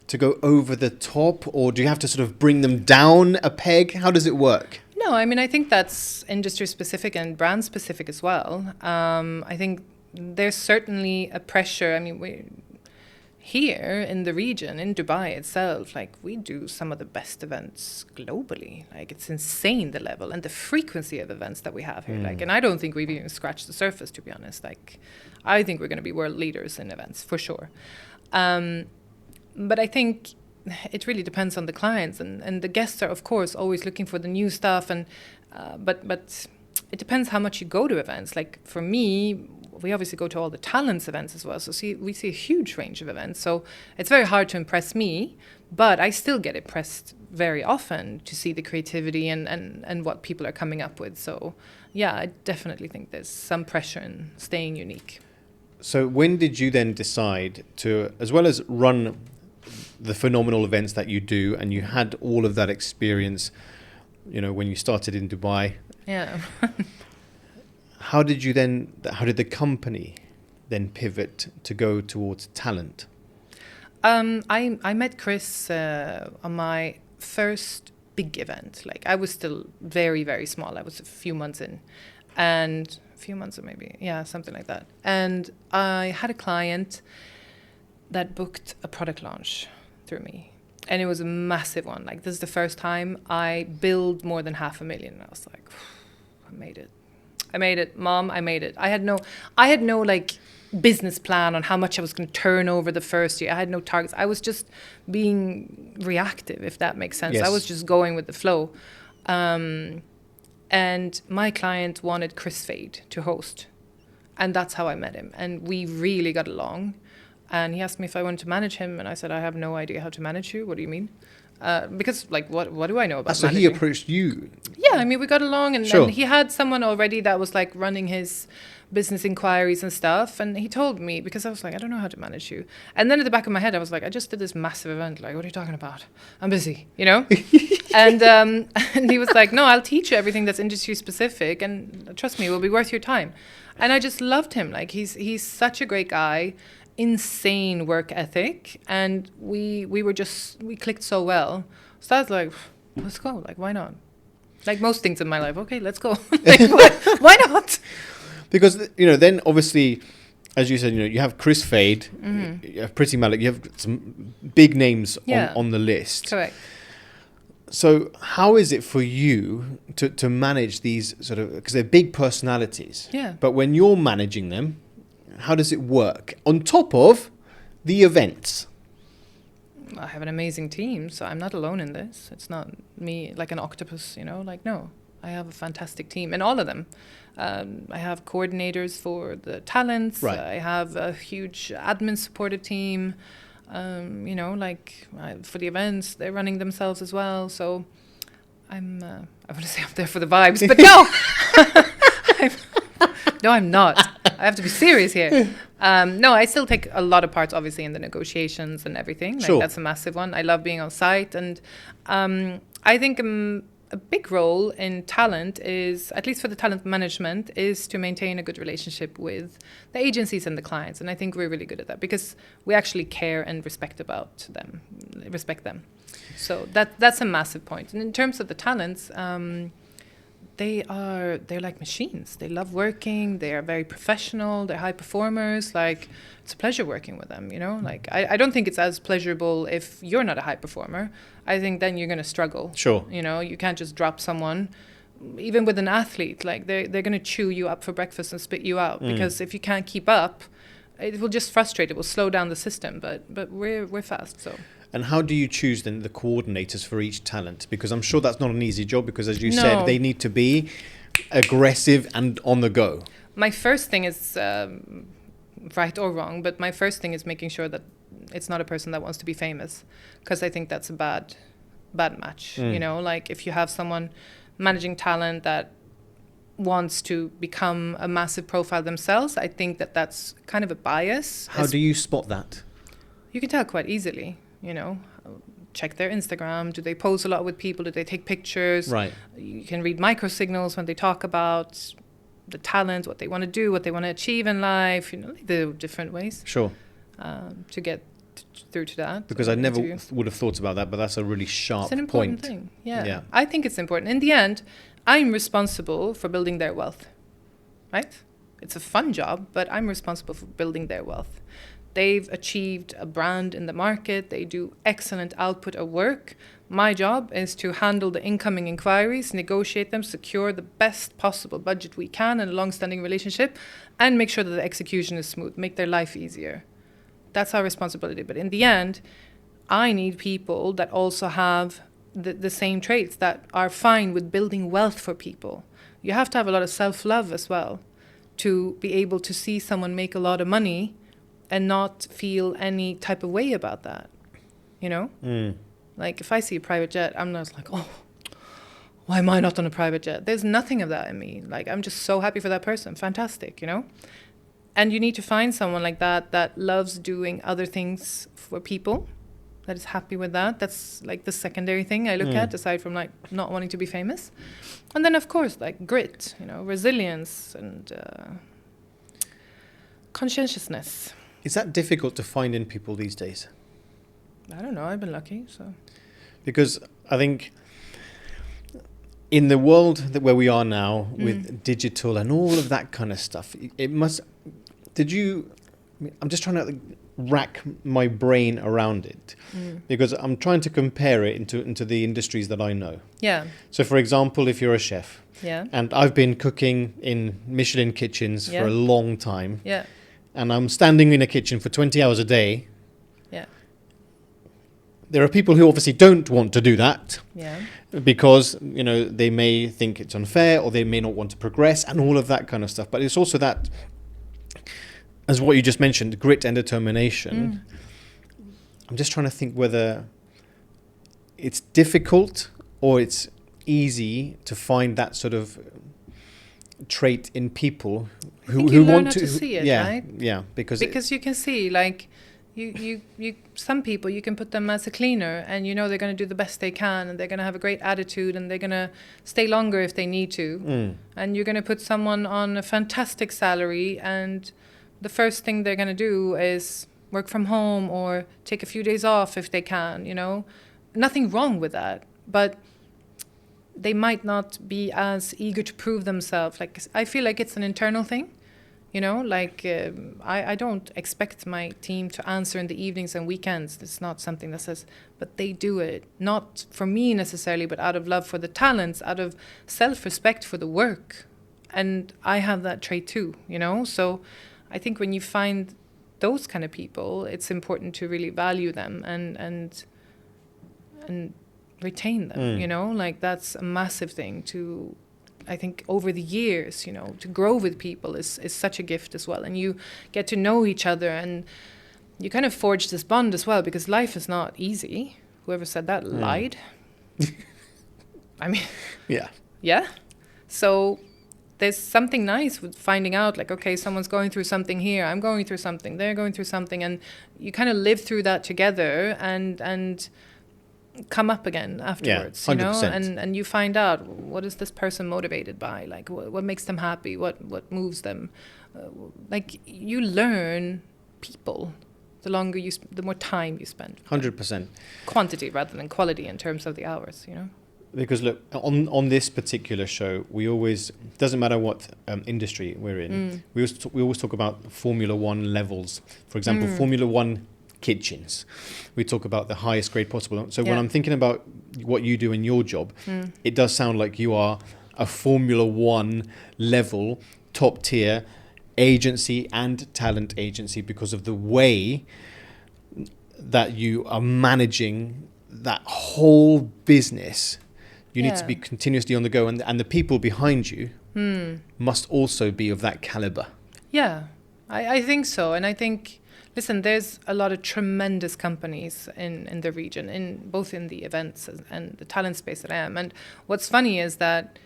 to go over the top, or do you have to sort of bring them down a peg? How does it work? No, I mean, I think that's industry specific and brand specific as well. I think there's certainly a pressure. I mean, here in the region, in Dubai itself, like, we do some of the best events globally. Like, it's insane, the level and the frequency of events that we have here. Like, and I don't think we've even scratched the surface, to be honest. Like, I think we're going to be world leaders in events for sure. But I think it really depends on the clients, and the guests are, of course, always looking for the new stuff. And but it depends how much you go to events. Like, for me, we obviously go to all the talents events as well. So we see a huge range of events. So it's very hard to impress me, but I still get impressed very often to see the creativity and what people are coming up with. So yeah, I definitely think there's some pressure in staying unique. So when did you then decide to, as well as run the phenomenal events that you do, and you had all of that experience, you know, when you started in Dubai? Yeah. How did the company then pivot to go towards talent? I met Chris on my first big event. Like, I was still very, very small. I was a few months in, and a few months or maybe, yeah, something like that. And I had a client that booked a product launch through me. And it was a massive one. Like, this is the first time I billed more than $500,000. I was like, I made it, Mom, I made it. I had no like business plan on how much I was going to turn over the first year. I had no targets. I was just being reactive, if that makes sense. Yes. I was just going with the flow. And my client wanted Chris Fade to host. And that's how I met him. And we really got along. And he asked me if I wanted to manage him. And I said, I have no idea how to manage you. What do you mean? Because, like, what do I know about So managing? he approached you? Yeah, I mean, we got along, and Sure. then he had someone already that was, like, running his business inquiries and stuff. And he told me, because I was like, I don't know how to manage you. And then at the back of my head, I was like, I just did this massive event. Like, what are you talking about? I'm busy, you know? and he was like, no, I'll teach you everything that's industry specific. And trust me, it will be worth your time. And I just loved him. Like, he's such a great guy. Insane work ethic, and we clicked so well. So I was like, let's go. Like, why not? Like most things in my life, okay, let's go. Like, why not? Because, you know, then obviously, as you said, you know, you have Chris Fade, you have Pretty Malik, you have some big names on the list. Correct. So how is it for you to manage these sort of, because they're big personalities. Yeah. But when you're managing them, how does it work? On top of the events. I have an amazing team, so I'm not alone in this. It's not me like an octopus, you know, like, no. I have a fantastic team, and all of them. I have coordinators for the talents. Right. I have a huge admin supportive team. You know, like, for the events, they're running themselves as well. So I want to say I'm there for the vibes, but no. No, I'm not. I have to be serious here. No, I still take a lot of parts, obviously, in the negotiations and everything. Like, Sure. That's a massive one. I love being on site. And I think a big role in talent is, at least for the talent management, is to maintain a good relationship with the agencies and the clients. And I think we're really good at that because we actually care and respect them. So that's a massive point. And in terms of the talents, they're like machines. They love working. They are very professional. They're high performers. Like, it's a pleasure working with them, you know? Like, I don't think it's as pleasurable if you're not a high performer. I think then you're going to struggle. Sure. You know, you can't just drop someone. Even with an athlete, like, they're going to chew you up for breakfast and spit you out. Because if you can't keep up, it will just frustrate. It will slow down the system. But we're fast. So. And how do you choose then the coordinators for each talent? Because I'm sure that's not an easy job, because as you said, they need to be aggressive and on the go. My first thing is, right or wrong, but my first thing is making sure that it's not a person that wants to be famous, because I think that's a bad match. You know, like if you have someone managing talent that wants to become a massive profile themselves, I think that that's kind of a bias. How do you spot that? You can tell quite easily. You know, check their Instagram. Do they pose a lot with people? Do they take pictures? Right. You can read micro signals when they talk about the talent, what they want to do, what they want to achieve in life. You know, there are different ways. Sure. To get through to that. Because I never would have thought about that, but that's a really sharp point. It's an important thing. Yeah. I think it's important. In the end, I'm responsible for building their wealth. Right? It's a fun job, but I'm responsible for building their wealth. They've achieved a brand in the market. They do excellent output of work. My job is to handle the incoming inquiries, negotiate them, secure the best possible budget we can in a long-standing relationship, and make sure that the execution is smooth, make their life easier. That's our responsibility. But in the end, I need people that also have the same traits, that are fine with building wealth for people. You have to have a lot of self-love as well to be able to see someone make a lot of money and not feel any type of way about that, you know? Like, if I see a private jet, I'm not like, oh, why am I not on a private jet? There's nothing of that in me. Like, I'm just so happy for that person. Fantastic, you know? And you need to find someone like that loves doing other things for people, that is happy with that. That's, like, the secondary thing I look at, aside from, like, not wanting to be famous. And then, of course, like, grit, you know, resilience and conscientiousness. Is that difficult to find in people these days? I don't know. I've been lucky, so. Because I think in the world where we are now with digital and all of that kind of stuff, it must. I'm just trying to rack my brain around it, because I'm trying to compare it into the industries that I know. Yeah. So, for example, if you're a chef, and I've been cooking in Michelin kitchens for a long time. Yeah. And I'm standing in a kitchen for 20 hours a day. Yeah. There are people who obviously don't want to do that. Yeah. Because, you know, they may think it's unfair, or they may not want to progress, and all of that kind of stuff. But it's also that, as what you just mentioned, grit and determination. I'm just trying to think whether it's difficult or it's easy to find that sort of trait in people who want to see it, right? Yeah, because you can see, like, you some people, you can put them as a cleaner, and you know they're going to do the best they can, and they're going to have a great attitude, and they're going to stay longer if they need to. And you're going to put someone on a fantastic salary, and the first thing they're going to do is work from home or take a few days off if they can, you know. Nothing wrong with that, but they might not be as eager to prove themselves. Like, I feel like it's an internal thing, you know, like I don't expect my team to answer in the evenings and weekends. It's not something that says, but they do it, not for me necessarily, but out of love for the talents, out of self-respect for the work. And I have that trait too, you know. So I think when you find those kind of people, it's important to really value them and retain them, you know. Like, that's a massive thing to, I think, over the years, you know, to grow with people is such a gift as well. And you get to know each other, and you kind of forge this bond as well, because life is not easy. Whoever said that lied. I mean, yeah. So there's something nice with finding out, like, okay, someone's going through something here, I'm going through something, they're going through something, and you kind of live through that together and come up again afterwards, you know, and you find out, what is this person motivated by, like, what makes them happy, what moves them, like, you learn people the more time you spend. 100%. Quantity rather than quality in terms of the hours, you know. Because look, on this particular show, we always, doesn't matter what industry we're in, we always talk about Formula One levels. For example, Formula One kitchens. We talk about the highest grade possible. So when I'm thinking about what you do in your job, it does sound like you are a Formula One level, top tier agency and talent agency because of the way that you are managing that whole business. You need to be continuously on the go, and the people behind you must also be of that caliber. Yeah, I think so. And I think, listen, there's a lot of tremendous companies in the region, both in the events and the talent space that I am. And what's funny is that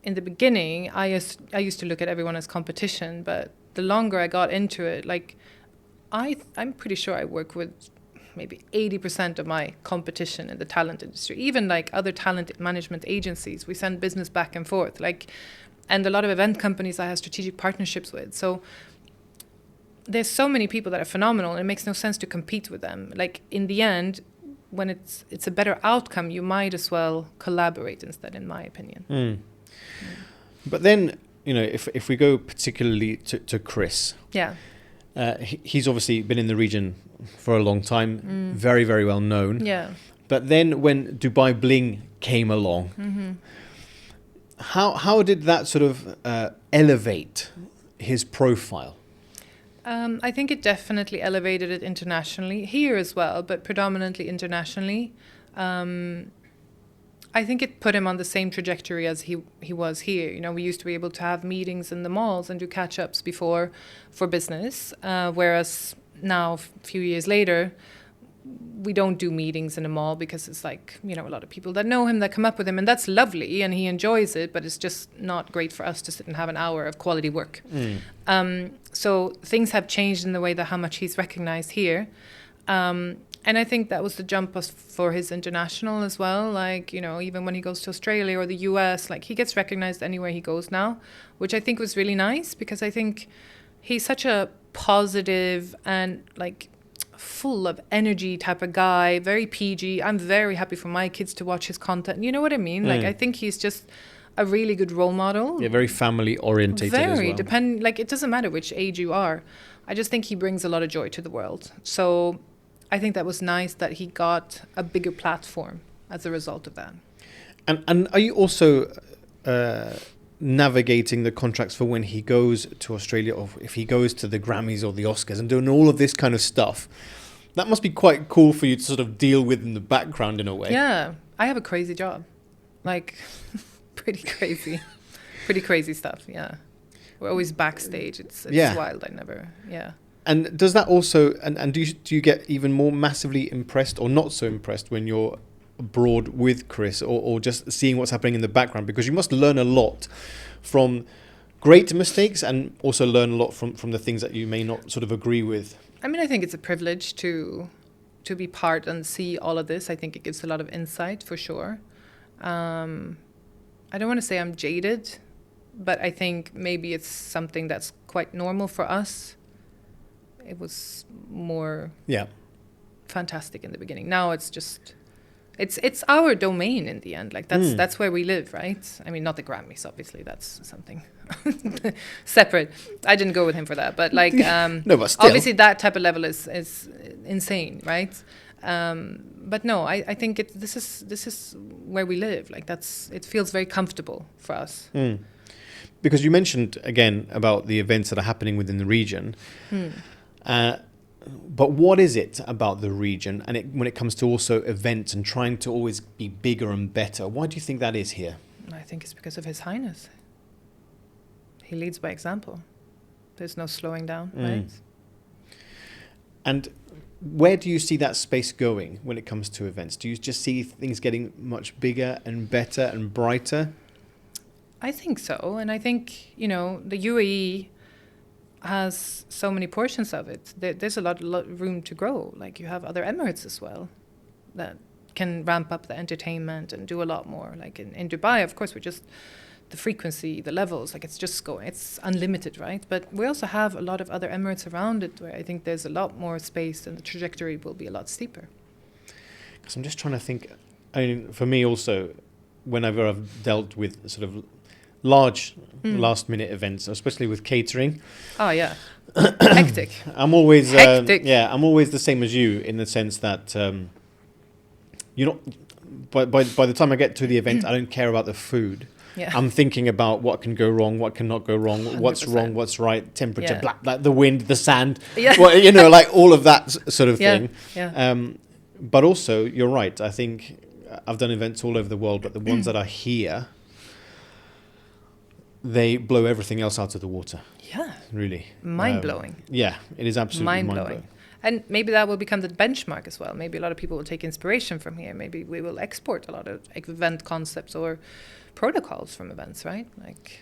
in the beginning, I used to look at everyone as competition, but the longer I got into it, like I'm pretty sure I work with maybe 80% of my competition in the talent industry. Even like other talent management agencies, we send business back and forth. And a lot of event companies I have strategic partnerships with. So there's so many people that are phenomenal, and it makes no sense to compete with them. Like in the end, when it's a better outcome, you might as well collaborate instead, in my opinion. But then, if we go particularly to Chris, he's obviously been in the region for a long time, very, very well known. Yeah. But then when Dubai Bling came along, how did that sort of elevate his profile? I think it definitely elevated it internationally, here as well, but predominantly internationally. I think it put him on the same trajectory as he was here. We used to be able to have meetings in the malls and do catch-ups before for business, whereas now, a few years later, we don't do meetings in a mall because it's like, a lot of people that know him that come up with him, and that's lovely and he enjoys it, but it's just not great for us to sit and have an hour of quality work. So things have changed in the way that how much he's recognized here. And I think that was the jump for his international as well. Like, even when he goes to Australia or the US, like he gets recognized anywhere he goes now, which I think was really nice because I think he's such a positive and like full of energy type of guy, very PG. I'm very happy for my kids to watch his content. You know what I mean? Like, I think he's just a really good role model. Yeah, very family orientated as well. Like, it doesn't matter which age you are. I just think he brings a lot of joy to the world. So I think that was nice that he got a bigger platform as a result of that. And are you also navigating the contracts for when he goes to Australia, or if he goes to the Grammys or the Oscars and doing all of this kind of stuff? That must be quite cool for you to sort of deal with in the background in a way. Yeah, I have a crazy job, like pretty crazy stuff. Yeah, we're always backstage. It's wild. And does that also and do you get even more massively impressed or not so impressed when you're abroad with Chris, or just seeing what's happening in the background? Because you must learn a lot from great mistakes and also learn a lot from the things that you may not sort of agree with. I mean, I think it's a privilege to be part and see all of this. I think it gives a lot of insight for sure. I don't want to say I'm jaded, but I think maybe it's something that's quite normal for us. It was more fantastic in the beginning. Now it's just it's our domain in the end. Like that's where we live, right? I mean, not the Grammys, obviously. That's something separate. I didn't go with him for that, but like no, but still. Obviously that type of level is insane, right? But no, I think this is where we live. Like it feels very comfortable for us. Because you mentioned again about the events that are happening within the region. But what is it about the region, and when it comes to also events and trying to always be bigger and better? Why do you think that is here? I think it's because of His Highness. He leads by example. There's no slowing down, right? And where do you see that space going when it comes to events? Do you just see things getting much bigger and better and brighter? I think so. And I think, the UAE has so many portions of it. There's a lot of room to grow. Like, you have other Emirates as well that can ramp up the entertainment and do a lot more. Like in Dubai, of course, we're just the frequency, the levels, like it's unlimited, right? But we also have a lot of other Emirates around it where I think there's a lot more space and the trajectory will be a lot steeper. Because I'm just trying to think, I mean, for me also, whenever I've dealt with sort of large last-minute events, especially with catering. Oh yeah, hectic. I'm always I'm always the same as you in the sense that by the time I get to the event, I don't care about the food. Yeah. I'm thinking about what can go wrong, what cannot go wrong, what's 100%. wrong, what's right, temperature, Yeah. black, like the wind, the sand, Yeah. well, like all of that sort of thing. Yeah. But also, you're right. I think I've done events all over the world, but the ones that are here, they blow everything else out of the water. Yeah. Really. Mind-blowing. Yeah, it is absolutely mind-blowing. And maybe that will become the benchmark as well. Maybe a lot of people will take inspiration from here. Maybe we will export a lot of event concepts or protocols from events, right? Like,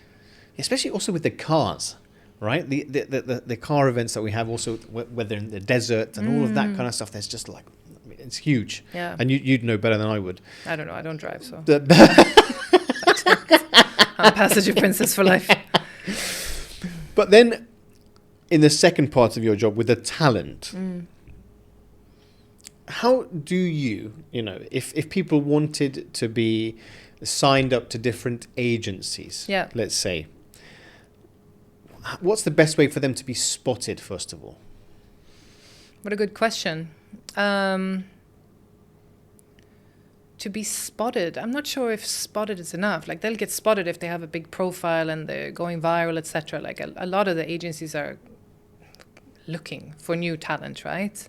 especially also with the cars, right? The car events that we have also, whether in the desert and all of that kind of stuff, there's just like, it's huge. Yeah. And you'd know better than I would. I don't know. I don't drive, so. I'm a passenger princess for life. But then in the second part of your job with the talent, how do you, if people wanted to be signed up to different agencies, let's say, what's the best way for them to be spotted, first of all? What a good question. To be spotted, I'm not sure if spotted is enough. Like, they'll get spotted if they have a big profile and they're going viral, etc. Like, a lot of the agencies are looking for new talent, right?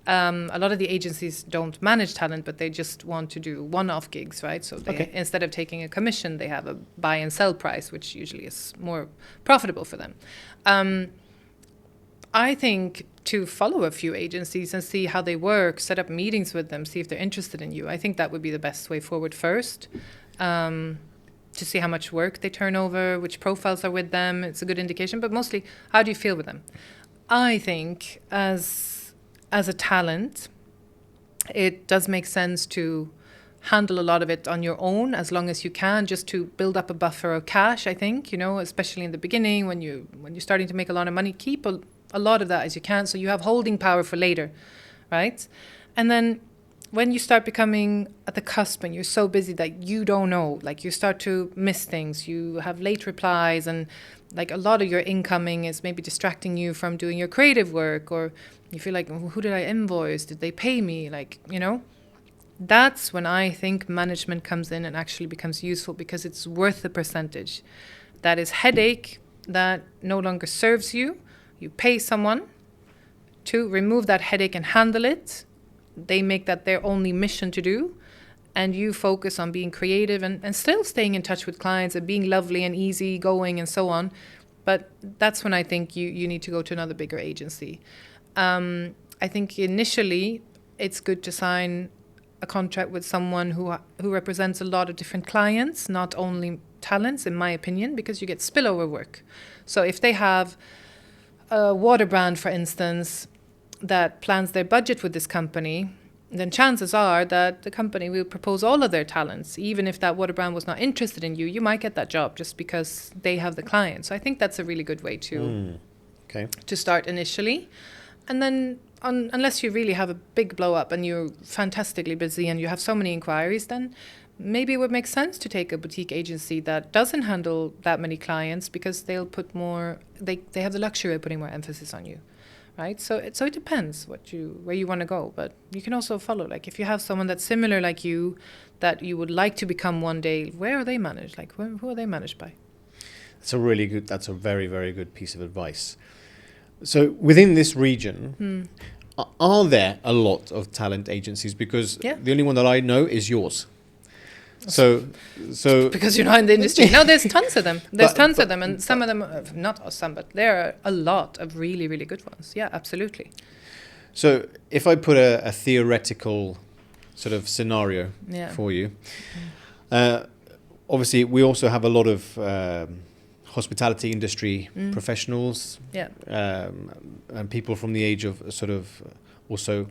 A lot of the agencies don't manage talent, but they just want to do one-off gigs, right? So they, instead of taking a commission, they have a buy and sell price, which usually is more profitable for them. I think to follow a few agencies and see how they work, set up meetings with them, see if they're interested in you. I think that would be the best way forward first, to see how much work they turn over, which profiles are with them. It's a good indication, but mostly, how do you feel with them? I think as a talent, it does make sense to handle a lot of it on your own as long as you can, just to build up a buffer of cash, I think, especially in the beginning when you're starting to make a lot of money, keep a lot of that as you can, so you have holding power for later, right? And then when you start becoming at the cusp and you're so busy that you don't know, like you start to miss things, you have late replies, and like a lot of your incoming is maybe distracting you from doing your creative work, or you feel like, who did I invoice? Did they pay me? That's when I think management comes in and actually becomes useful, because it's worth the percentage. That is headache that no longer serves you. You pay someone to remove that headache and handle it. They make that their only mission to do. And you focus on being creative and still staying in touch with clients and being lovely and easy going and so on. But that's when I think you need to go to another bigger agency. I think initially it's good to sign a contract with someone who represents a lot of different clients, not only talents, in my opinion, because you get spillover work. So if they have a water brand, for instance, that plans their budget with this company, then chances are that the company will propose all of their talents. Even if that water brand was not interested in you, you might get that job just because they have the client. So I think that's a really good way to start initially. And then unless you really have a big blow up and you're fantastically busy and you have so many inquiries, then maybe it would make sense to take a boutique agency that doesn't handle that many clients, because they'll put more, they have the luxury of putting more emphasis on you, right? So it depends where you want to go, but you can also follow, like if you have someone that's similar like you, that you would like to become one day, where are they managed? Like who are they managed by? That's a very, very good piece of advice. So within this region, are there a lot of talent agencies? Because the only one that I know is yours. So because you're not in the industry. No, there's tons of them. And some of them, not some, but there are a lot of really, really good ones. Yeah, absolutely. So if I put a theoretical sort of scenario for you, obviously we also have a lot of hospitality industry professionals, and people from the age of sort of also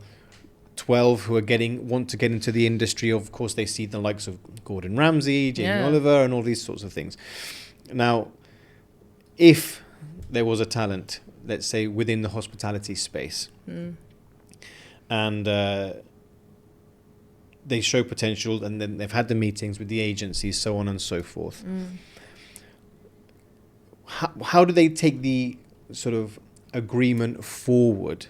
12 who want to get into the industry. Of course, they see the likes of Gordon Ramsay, Jamie Oliver, and all these sorts of things. Now, if there was a talent, let's say within the hospitality space, and they show potential, and then they've had the meetings with the agencies, so on and so forth. How do they take the sort of agreement forward?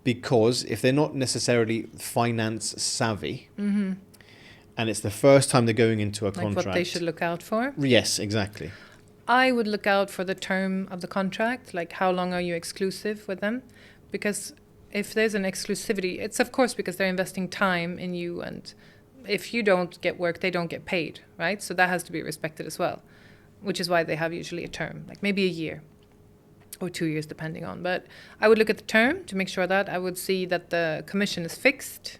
Because if they're not necessarily finance savvy, and it's the first time they're going into a contract. Like what they should look out for? Yes, exactly. I would look out for the term of the contract, like how long are you exclusive with them? Because if there's an exclusivity, it's of course because they're investing time in you, and if you don't get work, they don't get paid, right? So that has to be respected as well, which is why they have usually a term, like maybe a year or 2 years, depending on. But I would look at the term to make sure that. I would see that the commission is fixed.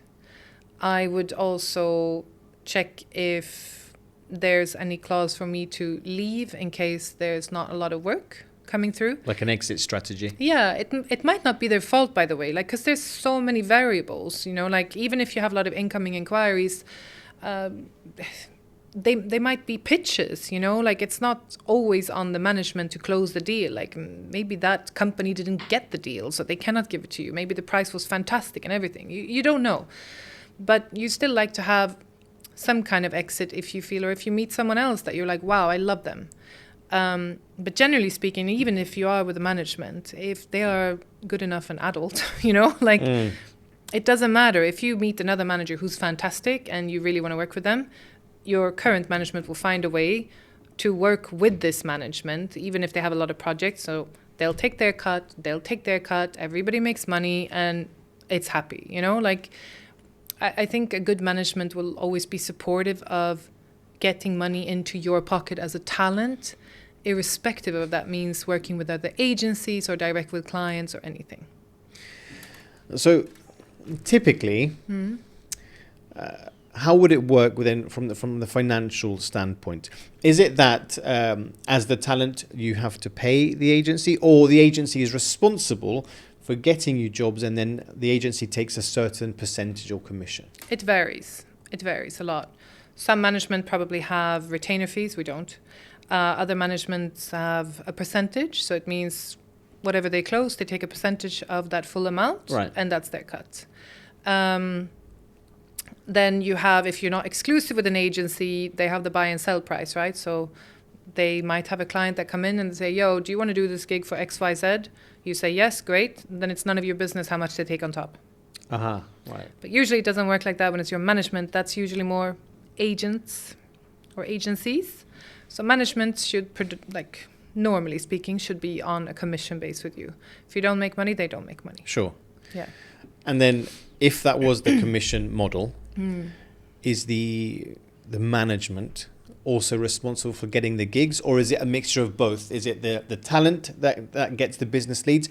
I would also check if there's any clause for me to leave in case there's not a lot of work coming through. Like an exit strategy. Yeah, it might not be their fault, by the way, like, because there's so many variables, you know, like even if you have a lot of incoming inquiries, they might be pitches, you know, like it's not always on the management to close the deal. Like maybe that company didn't get the deal, so they cannot give it to you. Maybe the price was fantastic and everything. You don't know. But you still like to have some kind of exit if you feel, or if you meet someone else that you're like, wow, I love them. But generally speaking, even if you are with the management, if they are good enough and adult, you know, like it doesn't matter. If you meet another manager who's fantastic and you really want to work with them, your current management will find a way to work with this management, even if they have a lot of projects. So they'll take their cut, everybody makes money and it's happy, you know, like I think a good management will always be supportive of getting money into your pocket as a talent, irrespective of that means working with other agencies or direct with clients or anything. So typically, how would it work within from the financial standpoint? Is it that as the talent you have to pay the agency, or the agency is responsible for getting you jobs and then the agency takes a certain percentage or commission? It varies. It varies a lot. Some management probably have retainer fees. We don't. Other managements have a percentage. So it means whatever they close, they take a percentage of that full amount. Right. And that's their cut. Then you have, if you're not exclusive with an agency, they have the buy and sell price, right? So they might have a client that come in and say, yo, do you want to do this gig for XYZ? You say, yes, great. Then it's none of your business how much they take on top. Right. But usually it doesn't work like that when it's your management. That's usually more agents or agencies. So management should, normally speaking, should be on a commission base with you. If you don't make money, they don't make money. Sure. Yeah. And then if that was the commission model, is the management also responsible for getting the gigs, or is it a mixture of both? Is it the talent that gets the business leads,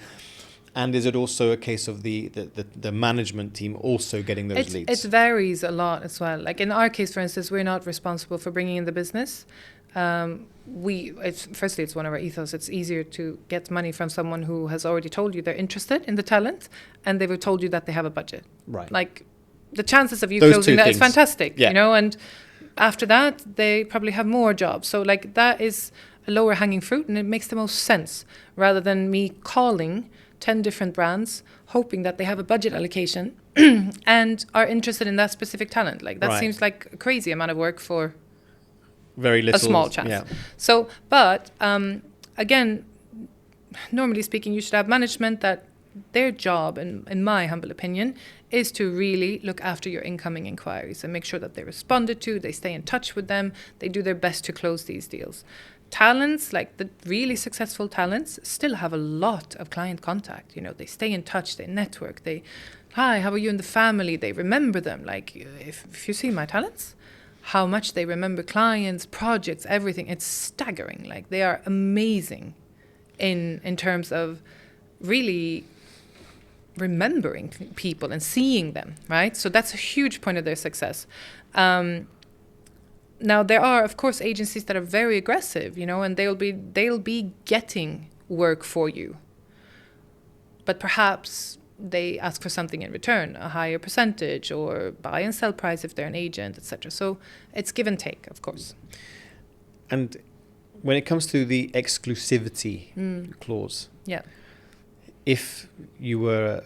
and is it also a case of the management team also getting those leads? It varies a lot as well. Like in our case, for instance, we're not responsible for bringing in the business. Firstly, it's one of our ethos. It's easier to get money from someone who has already told you they're interested in the talent, and they've told you that they have a budget. Right. Like the chances of you Those closing that is fantastic, yeah. you know, and after that, they probably have more jobs. So like that is a lower hanging fruit, and it makes the most sense rather than me calling 10 different brands, hoping that they have a budget allocation and are interested in that specific talent. Like that seems like a crazy amount of work for very little, a small chance. Yeah. So, but again, normally speaking, you should have management that their job, in my humble opinion, is to really look after your incoming inquiries and make sure that they're responded to, they stay in touch with them, they do their best to close these deals. Talents, like the really successful talents, still have a lot of client contact. You know, they stay in touch, they network, hi, how are you in the family? They remember them. Like if you see my talents, how much they remember clients, projects, everything, it's staggering. Like they are amazing in terms of really remembering people and seeing them, right? So that's a huge point of their success. Now there are, of course, agencies that are very aggressive, you know, and they'll be getting work for you, but perhaps they ask for something in return, a higher percentage or buy and sell price if they're an agent, etc. So it's give and take, of course. And when it comes to the exclusivity clause, yeah, if you were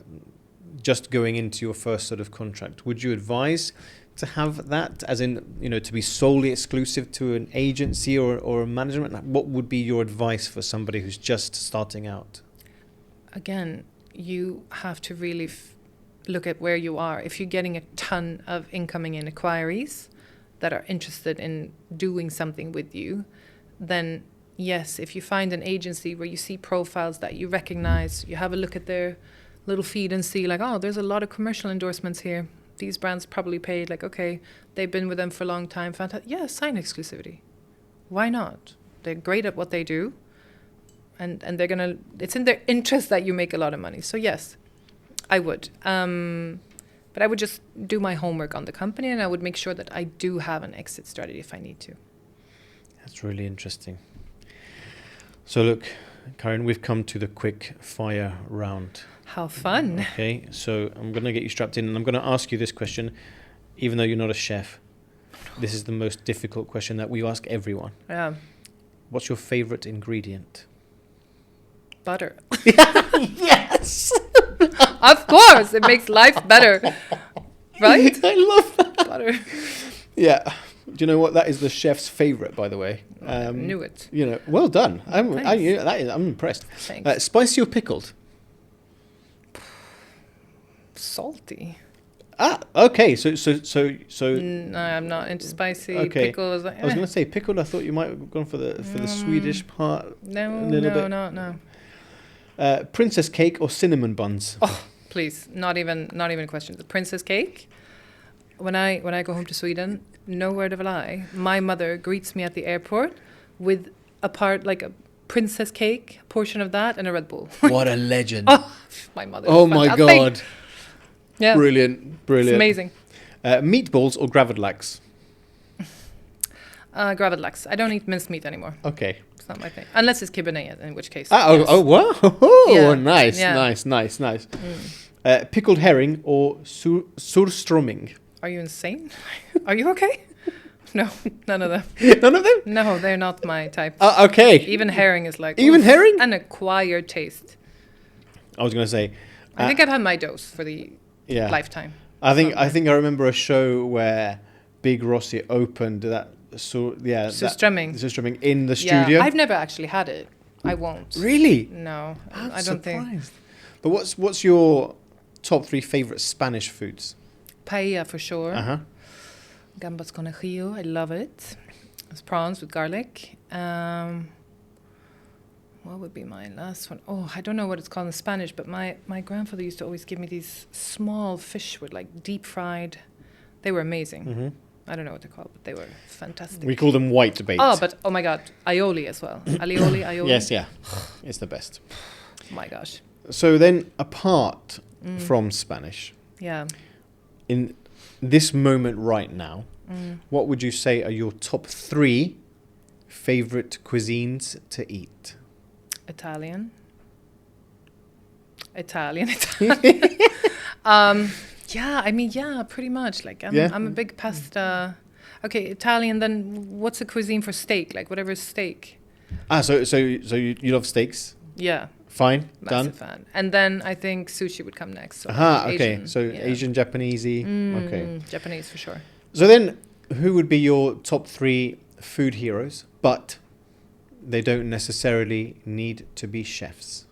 just going into your first sort of contract, would you advise to have that, as in, you know, to be solely exclusive to an agency or a management? What would be your advice for somebody who's just starting out? Again, you have to really look at where you are. If you're getting a ton of incoming inquiries, that are interested in doing something with you, then yes, if you find an agency where you see profiles that you recognize, you have a look at their little feed and see like, oh, there's a lot of commercial endorsements here. These brands probably paid, like, okay, they've been with them for a long time. Fantastic. Yeah, sign exclusivity. Why not? They're great at what they do. And they're going to, it's in their interest that you make a lot of money. So yes, I would. But I would just do my homework on the company, and I would make sure that I do have an exit strategy if I need to. That's really interesting. So look, Karin, we've come to the quick fire round. How fun. Okay, so I'm going to get you strapped in, and I'm going to ask you this question, even though you're not a chef. This is the most difficult question that we ask everyone. Yeah. What's your favorite ingredient? Butter. Yes! Of course, it makes life better. Right? I love that. Butter. Yeah. Do you know what? That is the chef's favorite, by the way. I knew it. You know, well done. I'm impressed. Thanks. Spicy or pickled? Salty. Ah, okay. So. No, I'm not into spicy. Okay. Pickle is like, I was going to say pickled. I thought you might have gone for the Swedish part. No. Princess cake or cinnamon buns? Oh, please, not even a question. The princess cake. When I go home to Sweden, no word of a lie, my mother greets me at the airport with a princess cake, portion of that, and a Red Bull. What a legend! Oh, my mother. Oh my God! Yeah, Brilliant. It's amazing. Meatballs or gravlax? Gravlax. I don't eat minced meat anymore. Okay. It's not my thing. Unless it's kibbeneh, in which case. Yes. Oh, wow. Yeah. Nice. Pickled herring or surströmming? Are you insane? Are you okay? No, none of them. None of them? No, they're not my type. Okay. Even herring is like... Even herring? An acquired taste. I was going to say... I think I've had my dose for the lifetime. I think I remember a show where Big Rossi opened that... surströmming in the studio. Yeah, I've never actually had it. I won't. Really? No, I'm I don't think. surprised. But what's your top 3 favorite Spanish foods? Paella for sure. Gambas conejillo, I love it. It's prawns with garlic. What would be my last one? Oh, I don't know what it's called in Spanish, but my grandfather used to always give me these small fish with like deep fried. They were amazing. Mm-hmm. I don't know what they're called, but they were fantastic. We call them white bait. Oh my God, aioli as well. Aioli. Yes, yeah. It's the best. Oh my gosh. So then, apart from Spanish, in this moment right now, what would you say are your top 3 favorite cuisines to eat? Italian. Pretty much. Like I'm a big pasta. Okay, Italian. Then what's a cuisine for steak? Like whatever is steak. So you love steaks? Yeah. Fine. Massive Done. fan. And then I think sushi would come next. So okay. Asian, So Asian, Japanesey. Okay. Japanese for sure. So then, who would be your top 3 food heroes? But they don't necessarily need to be chefs.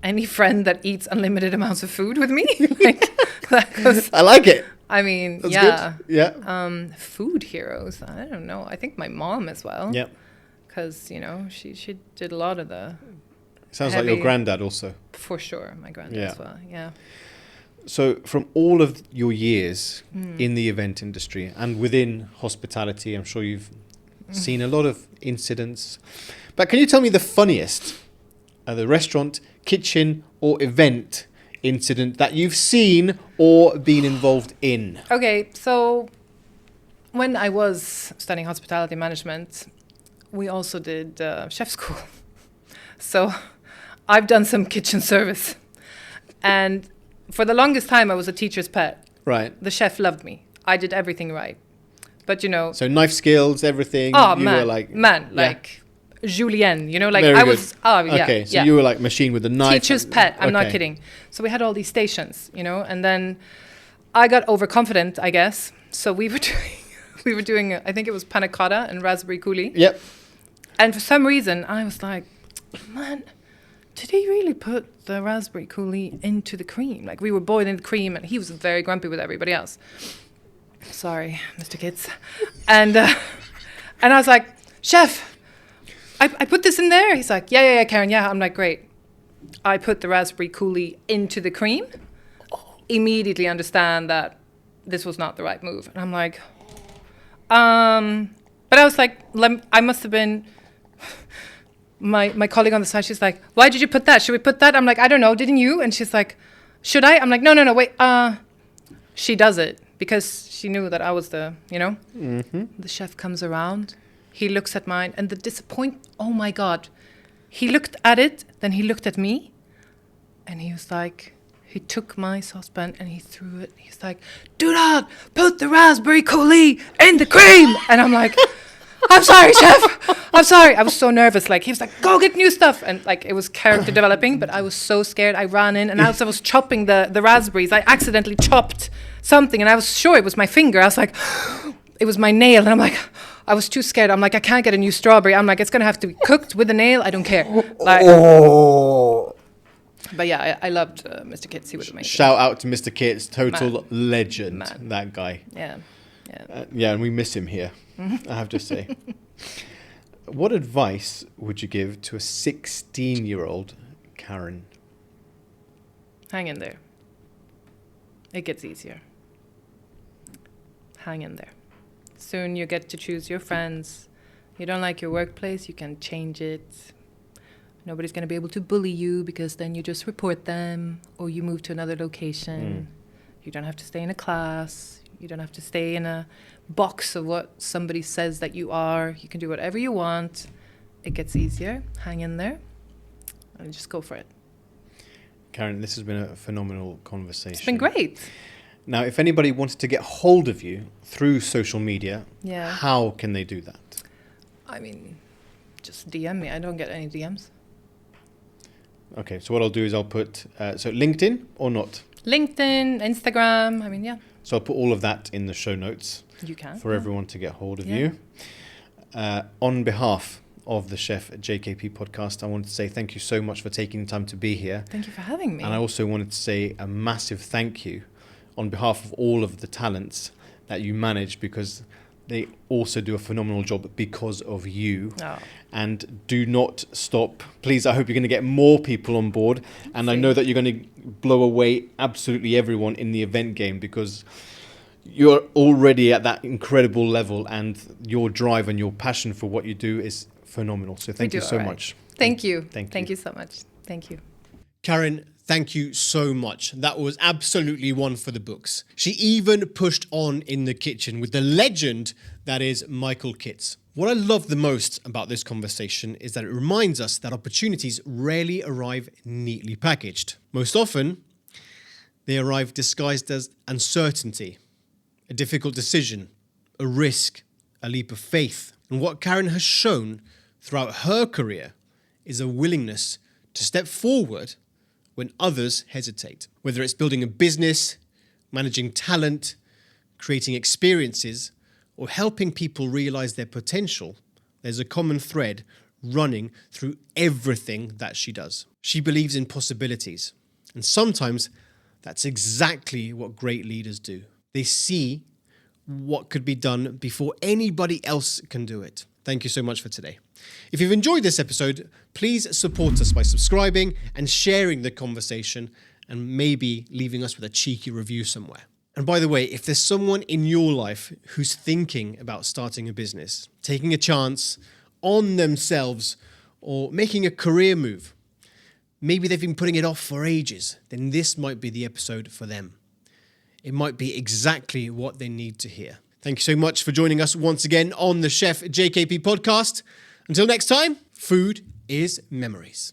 Any friend that eats unlimited amounts of food with me, like that goes. I like it. I mean, That's yeah, good. Yeah. Food heroes. I don't know. I think my mom as well. Yeah. Because she did a lot of the. Sounds like your granddad also. For sure, my granddad as well. Yeah. So from all of your years in the event industry and within hospitality, I'm sure you've seen a lot of incidents. But can you tell me the funniest, the restaurant, kitchen, or event incident that you've seen or been involved in? Okay, so when I was studying hospitality management, we also did chef school. So I've done some kitchen service. And for the longest time, I was a teacher's pet. Right. The chef loved me. I did everything right. But, So knife skills, everything. Oh, you man. were like... like Julienne, like Very I good. was... Oh, yeah. Okay, so you were like machine with the knife. Teacher's pet. I'm not kidding. So we had all these stations, and then I got overconfident, I guess. So we were doing, I think it was panna cotta and raspberry coulis. Yep. And for some reason, I was like, man, did he really put the raspberry coulis into the cream? Like we were boiling the cream and he was very grumpy with everybody else. Sorry, Mr. Kitts. And I was like, chef, I put this in there. He's like, yeah, Karen, yeah. I'm like, great. I put the raspberry coulis into the cream. Immediately understand that this was not the right move. And I'm like, but I was like, I must have been, my colleague on the side, she's like, why did you put that? Should we put that? I'm like, I don't know, didn't you? And she's like, should I? I'm like, no, wait. She does it because she knew that I was the, The chef comes around, he looks at mine and the disappointment, oh my God. He looked at it, then he looked at me and he was like, he took my saucepan and he threw it. He's like, do not put the raspberry coulis in the cream. And I'm like, I'm sorry, chef. I'm sorry. I was so nervous. Like, he was like, go get new stuff. And like, it was character developing, but I was so scared. I ran in and as I was chopping the raspberries, I accidentally chopped something and I was sure it was my finger. I was like, it was my nail. And I'm like, I was too scared. I'm like, I can't get a new strawberry. I'm like, it's going to have to be cooked with a nail. I don't care. Like, but yeah, I loved Mr. Kitts. He was amazing. Shout out to Mr. Kitts, total legend, that guy. Yeah. And we miss him here, I have to say. What advice would you give to a 16-year-old Karin? Hang in there. It gets easier. Hang in there. Soon you get to choose your friends. You don't like your workplace, you can change it. Nobody's going to be able to bully you because then you just report them or you move to another location. You don't have to stay in a class. You don't have to stay in a box of what somebody says that you are. You can do whatever you want. It gets easier. Hang in there and just go for it. Karin, this has been a phenomenal conversation. It's been great. Now, if anybody wanted to get hold of you through social media, how can they do that? I mean, just DM me. I don't get any DMs. Okay, so what I'll do is I'll put, so LinkedIn or not? LinkedIn, Instagram, I mean, yeah. So I'll put all of that in the show notes. You can. For everyone to get hold of you. On behalf of the Chef JKP podcast, I wanted to say thank you so much for taking the time to be here. Thank you for having me. And I also wanted to say a massive thank you on behalf of all of the talents that you manage, because they also do a phenomenal job because of you. And do not stop. Please, I hope you're going to get more people on board. And I know that you're going to blow away absolutely everyone in the event game, because you're already at that incredible level and your drive and your passion for what you do is phenomenal. So thank you so much. Thank you. Thank you so much. Thank you. Karin, thank you so much. That was absolutely one for the books. She even pushed on in the kitchen with the legend that is Michael Kitts. What I love the most about this conversation is that it reminds us that opportunities rarely arrive neatly packaged. Most often, they arrive disguised as uncertainty, a difficult decision, a risk, a leap of faith. And what Karin has shown throughout her career is a willingness to step forward when others hesitate. Whether it's building a business, managing talent, creating experiences, or helping people realize their potential, there's a common thread running through everything that she does. She believes in possibilities, and sometimes that's exactly what great leaders do. They see what could be done before anybody else can do it. Thank you so much for today. If you've enjoyed this episode, please support us by subscribing and sharing the conversation, and maybe leaving us with a cheeky review somewhere. And by the way, if there's someone in your life who's thinking about starting a business, taking a chance on themselves, or making a career move, maybe they've been putting it off for ages, then this might be the episode for them. It might be exactly what they need to hear. Thank you so much for joining us once again on the Chef JKP podcast. Until next time, food is memories.